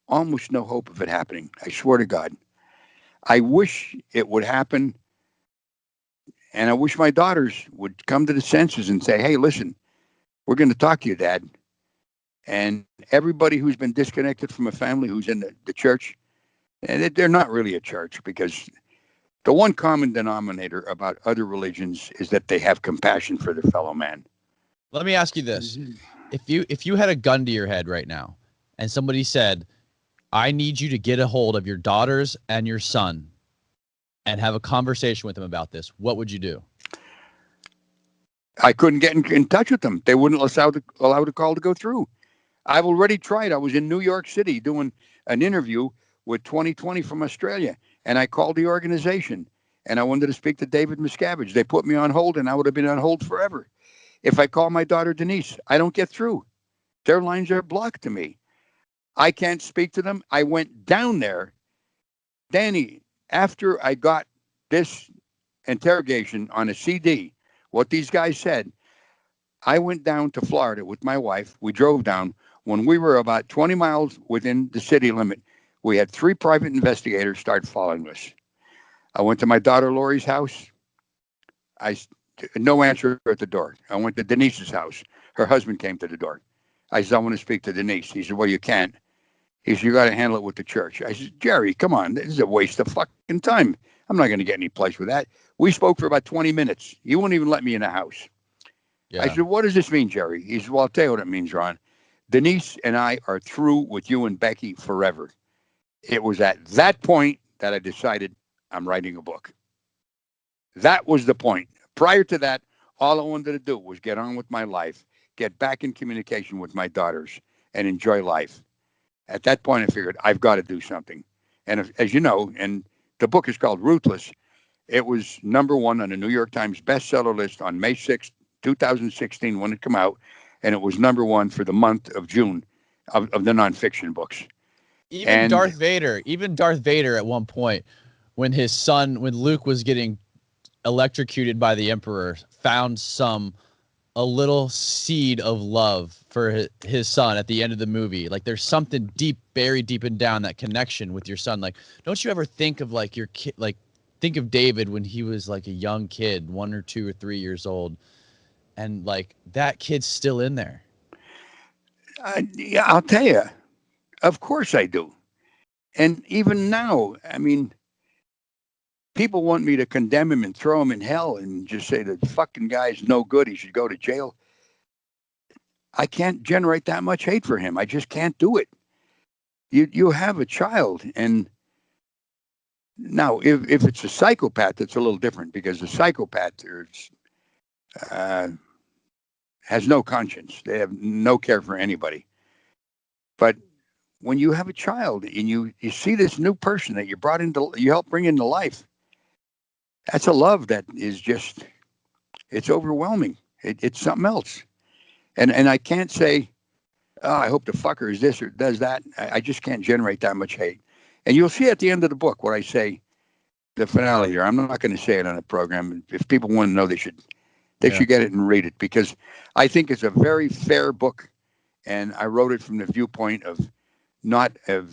almost no hope of it happening. I swear to God. I wish it would happen. And I wish my daughters would come to the senses and say, hey, listen, we're going to talk to you, Dad. And everybody who's been disconnected from a family who's in the church, and they're not really a church, because the one common denominator about other religions is that they have compassion for their fellow man. Let me ask you this. If you had a gun to your head right now and somebody said, I need you to get a hold of your daughters and your son and have a conversation with them about this, what would you do? I couldn't get in touch with them. They wouldn't allow the call to go through. I've already tried. I was in New York City doing an interview with 2020 from Australia, and I called the organization, and I wanted to speak to David Miscavige. They put me on hold, and I would have been on hold forever. If I call my daughter Denise, I don't get through. Their lines are blocked to me. I can't speak to them. I went down there. Danny, after I got this interrogation on a CD, what these guys said, I went down to Florida with my wife. We drove down. When we were about 20 miles within the city limit, we had 3 private investigators start following us. I went to my daughter Lori's house. No answer at the door. I went to Denise's house. Her husband came to the door. I said, I want to speak to Denise. He said, well, you can't. He said, you got to handle it with the church. I said, Jerry, come on. This is a waste of fucking time. I'm not going to get any place with that. We spoke for about 20 minutes. You wouldn't even let me in the house. Yeah. I said, what does this mean, Jerry? He said, well, I'll tell you what it means, Ron. Denise and I are through with you and Becky forever. It was at that point that I decided I'm writing a book. That was the point. Prior to that, all I wanted to do was get on with my life, get back in communication with my daughters, and enjoy life. At that point, I figured I've got to do something. And as you know, and the book is called Ruthless, it was #1 on the New York Times bestseller list on May 6th, 2016 when it came out, and it was #1 for the month of June of the nonfiction books. Even Darth Vader at one point, when Luke was getting electrocuted by the Emperor, found a little seed of love for his son at the end of the movie. Like there's something buried deep and down, that connection with your son. Like, don't you ever think of like your kid, like think of David when he was like a young kid, 1 or 2 or 3 years old, and like that kid's still in there. Yeah, I'll tell you, of course I do. And even now, I mean, people want me to condemn him and throw him in hell and just say the fucking guy's no good. He should go to jail. I can't generate that much hate for him. I just can't do it. You have a child, and now if it's a psychopath, it's a little different, because the psychopath has no conscience. They have no care for anybody. But when you have a child and you see this new person that you help bring into life, that's a love that is just, it's overwhelming. It's something else. And I can't say, oh, I hope the fucker is this or does that. I just can't generate that much hate. And you'll see at the end of the book what I say, the finale here. I'm not going to say it on the program. If people want to know, they should They should get it and read it, because I think it's a very fair book. And I wrote it from the viewpoint of not a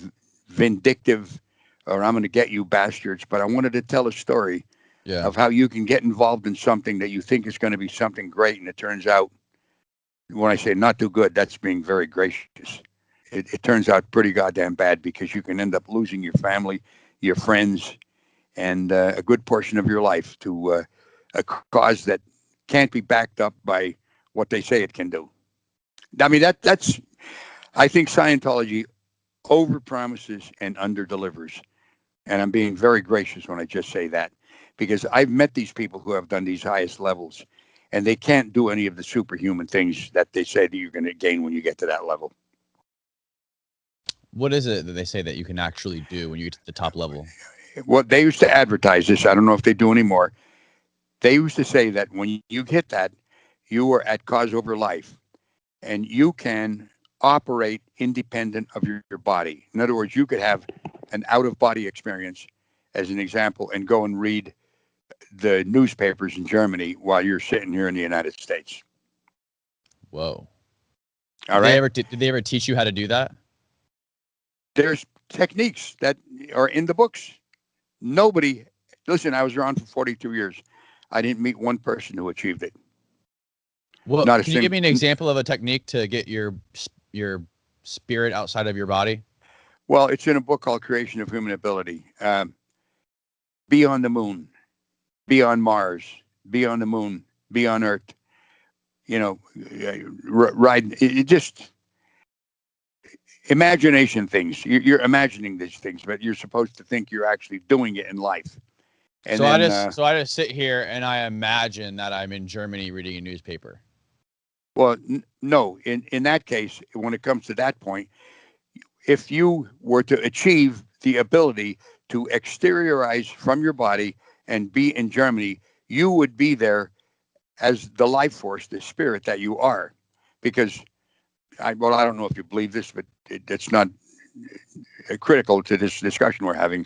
vindictive or I'm going to get you bastards, but I wanted to tell a story of how you can get involved in something that you think is going to be something great. And it turns out, when I say not too good, that's being very gracious. It turns out pretty goddamn bad, because you can end up losing your family, your friends, and a good portion of your life to a cause that can't be backed up by what they say it can do. I mean, that's, I think Scientology overpromises and underdelivers. And I'm being very gracious when I just say that, because I've met these people who have done these highest levels, and they can't do any of the superhuman things that they say that you're going to gain when you get to that level. What is it that they say that you can actually do when you get to the top level? Well, they used to advertise this. I don't know if they do anymore. They used to say that when you hit that, you are at cause over life, and you can operate independent of your body. In other words, you could have an out-of-body experience, as an example, and go and read the newspapers in Germany while you're sitting here in the United States. Whoa. All right. Did they ever teach you how to do that? There's techniques that are in the books. Nobody, listen, I was around for 42 years. I didn't meet one person who achieved it. Well, can you give me an example of a technique to get your spirit outside of your body? Well, it's in a book called Creation of Human Ability. Be on the moon, be on Mars, be on the moon, be on Earth. You know, ride. It just imagination things. You're imagining these things, but you're supposed to think you're actually doing it in life. And so I just sit here and I imagine that I'm in Germany reading a newspaper. Well, no. In that case, when it comes to that point, if you were to achieve the ability to exteriorize from your body and be in Germany, you would be there as the life force, the spirit that you are. Because, I don't know if you believe this, but it's not critical to this discussion we're having.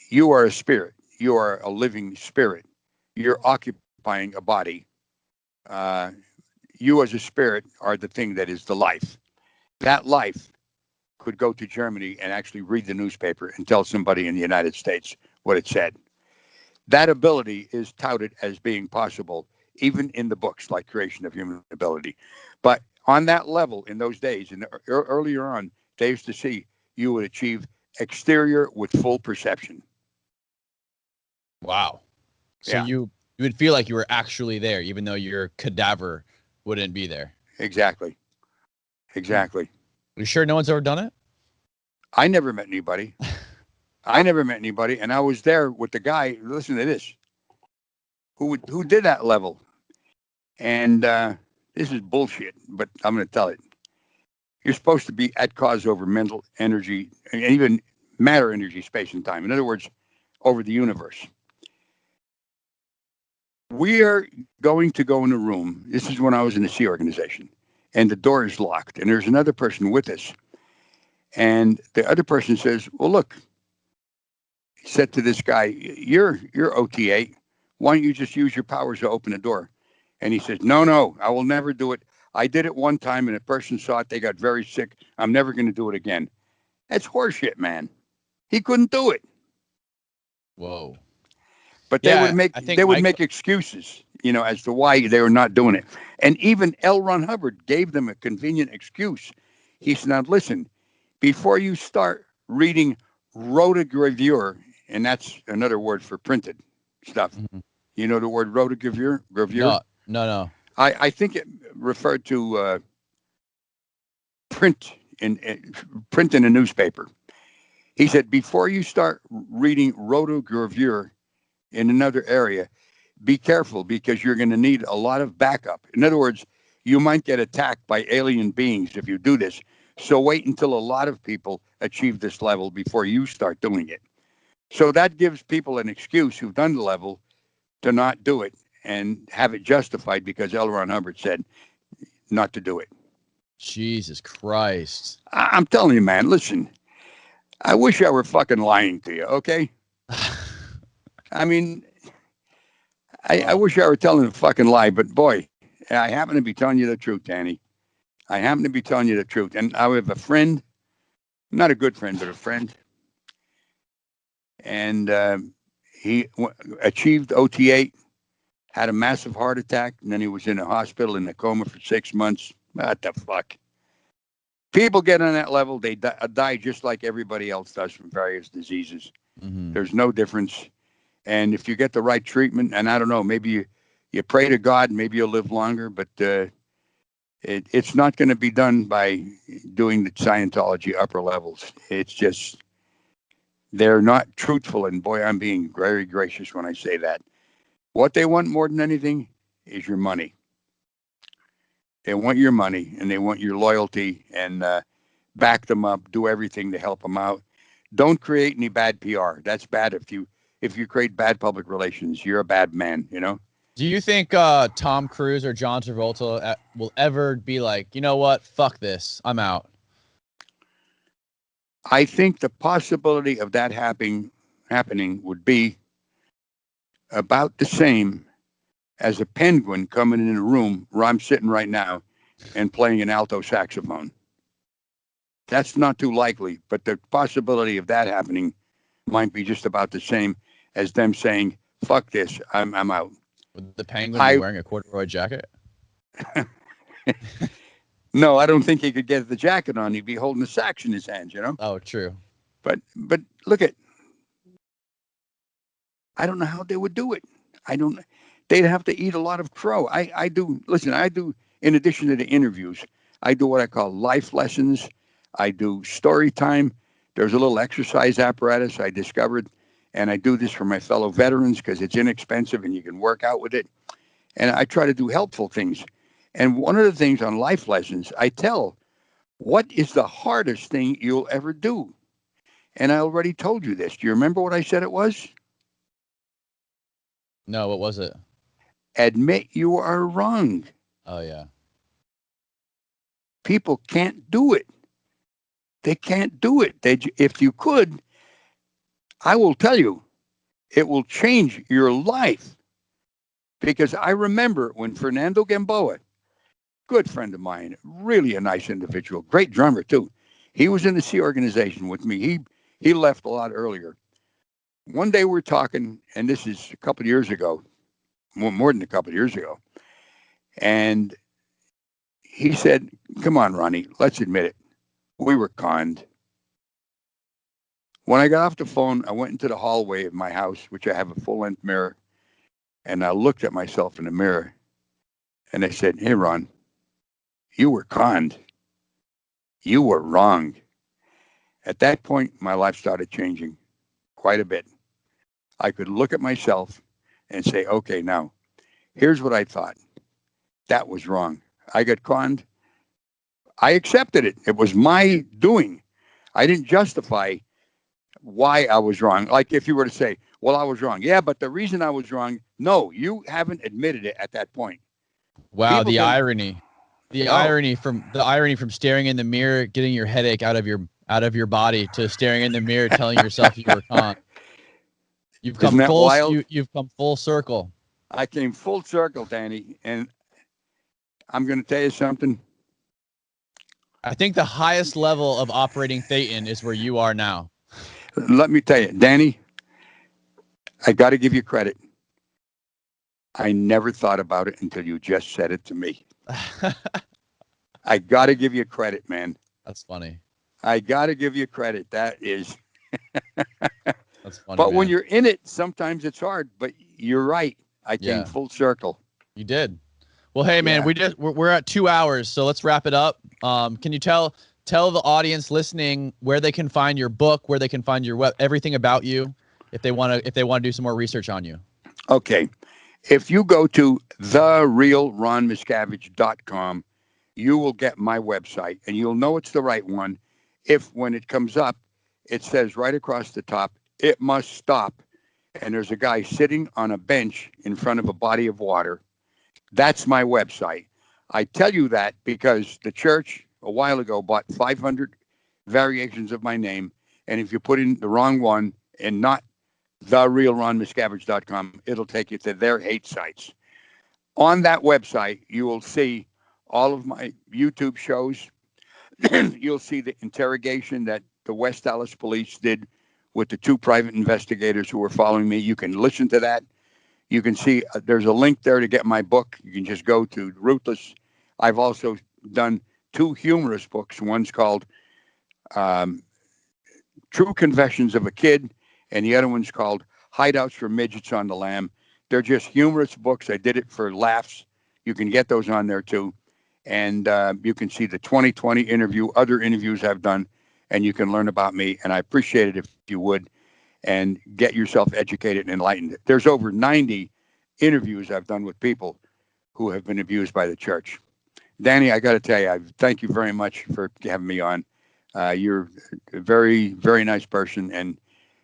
You are a spirit. You are a living spirit. You're occupying a body. You as a spirit are the thing that is the life. That life could go to Germany and actually read the newspaper and tell somebody in the United States what it said. That ability is touted as being possible, even in the books like Creation of Human Ability. But on that level, in those days, and earlier on, they used to see you would achieve exterior with full perception. Wow. So yeah. You would feel like you were actually there, even though your cadaver wouldn't be there. Exactly. Exactly. You sure no one's ever done it? I never met anybody. And I was there with the guy. Listen to this. Who did that level? And this is bullshit, but I'm going to tell it. You're supposed to be at cause over mental energy and even matter, energy, space, and time. In other words, over the universe. We are going to go in a room. This is when I was in the Sea Organization, and the door is locked, and there's another person with us. And the other person says, well, look, he said to this guy, you're OT8. Why don't you just use your powers to open the door? And he says, no, I will never do it. I did it one time and a person saw it. They got very sick. I'm never going to do it again. That's horseshit, man. He couldn't do it. Whoa. But they would make excuses, as to why they were not doing it. And even L. Ron Hubbard gave them a convenient excuse. He said, now listen, before you start reading rotogravure, and that's another word for printed stuff. Mm-hmm. You know the word rotogravure? No. I think it referred to print in a newspaper. He said, before you start reading rotogravure in another area, be careful, because you're going to need a lot of backup. In other words, you might get attacked by alien beings if you do this. So wait until a lot of people achieve this level before you start doing it. So that gives people an excuse who've done the level to not do it and have it justified because L. Ron Hubbard said not to do it. Jesus Christ. I'm telling you, man, listen, I wish I were fucking lying to you, okay? I mean, I wish I were telling a fucking lie, but boy, I happen to be telling you the truth, Danny. I happen to be telling you the truth. And I have a friend, not a good friend, but a friend, and achieved OT8, had a massive heart attack, and then he was in a hospital in a coma for 6 months. What the fuck? People get on that level, they die just like everybody else does from various diseases. Mm-hmm. There's no difference. And if you get the right treatment, and I don't know, maybe you pray to God, maybe you'll live longer, but it's not going to be done by doing the Scientology upper levels. It's just, they're not truthful. And boy, I'm being very gracious when I say that. What they want more than anything is your money. They want your money and they want your loyalty, and back them up, do everything to help them out. Don't create any bad PR. That's bad. If you create bad public relations, you're a bad man, you know? Do you think Tom Cruise or John Travolta will ever be like, you know what, fuck this, I'm out? I think the possibility of that happening would be about the same as a penguin coming in a room where I'm sitting right now and playing an alto saxophone. That's not too likely, but the possibility of that happening might be just about the same as them saying, fuck this, I'm out. Would the penguin be wearing a corduroy jacket? No, I don't think he could get the jacket on. He'd be holding the sax in his hands, you know? Oh, true. But look at, I don't know how they would do it. I don't, they'd have to eat a lot of crow. I do, listen, I do, in addition to the interviews, I do what I call life lessons. I do story time. There's a little exercise apparatus I discovered, and I do this for my fellow veterans because it's inexpensive and you can work out with it. And I try to do helpful things. And one of the things on life lessons, I tell, what is the hardest thing you'll ever do? And I already told you this. Do you remember what I said it was? No, what was it? Admit you are wrong. Oh, yeah. People can't do it. They can't do it. If you could, I will tell you, it will change your life. Because I remember when Fernando Gamboa, good friend of mine, really a nice individual, great drummer too. He was in the Sea Organization with me. He left a lot earlier. One day we're talking, and this is a couple of years ago, more than a couple of years ago, and he said, "Come on, Ronnie, let's admit it. We were conned." When I got off the phone, I went into the hallway of my house, which I have a full-length mirror, and I looked at myself in the mirror, and I said, "Hey, Ron, you were conned. You were wrong." At that point, my life started changing quite a bit. I could look at myself and say, okay, now, here's what I thought. That was wrong. I got conned. I accepted it. It was my doing. I didn't justify why I was wrong. Like if you were to say, well, I was wrong. Yeah, but the reason I was wrong, no, you haven't admitted it at that point. Wow, the irony. The Oh. irony from staring in the mirror, getting your headache out of your body, to staring in the mirror, telling yourself you were conned. You've come you've come full circle. I came full circle, Danny, and I'm going to tell you something. I think the highest level of operating Thetan is where you are now. Let me tell you, Danny, I got to give you credit. I never thought about it until you just said it to me. I got to give you credit, man. That's funny. I got to give you credit. That is. That's funny. But man, when you're in it, sometimes it's hard. But you're right. I came full circle. You did. Well, hey, man, we're at 2 hours, so let's wrap it up. Can you tell the audience listening where they can find your book, where they can find your everything about you, if they want to do some more research on you? Okay. If you go to therealronmiscavige.com, you will get my website, and you'll know it's the right one if when it comes up, it says right across the top, "It must stop." And there's a guy sitting on a bench in front of a body of water. That's my website. I tell you that because the church a while ago bought 500 variations of my name. And if you put in the wrong one and not therealronmiscavige.com. It'll take you to their 8 sites. On that website, you will see all of my YouTube shows. You'll see the interrogation that the West Dallas police did with the 2 private investigators who were following me. You can listen to that. You can see there's a link there to get my book. You can just go to Ruthless. I've also done 2 humorous books. One's called True Confessions of a Kid, and the other one's called Hideouts for Midgets on the Lam. They're just humorous books. I did it for laughs. You can get those on there too. And you can see the 2020 interview, other interviews I've done, and you can learn about me. And I appreciate it if you would, and get yourself educated and enlightened. There's over 90 interviews I've done with people who have been abused by the church. Danny, I got to tell you, thank you very much for having me on. You're a very, very nice person, and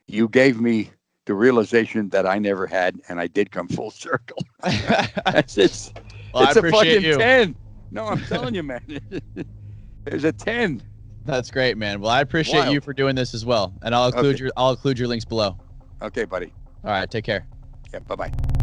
you gave me the realization that I never had, and I did come full circle. It's I a appreciate fucking you. 10. No, I'm telling you, man. There's a 10. That's great, man. Well, I appreciate you for doing this as well, and I'll include your links below. Okay, buddy. All right, take care. Yeah, bye-bye.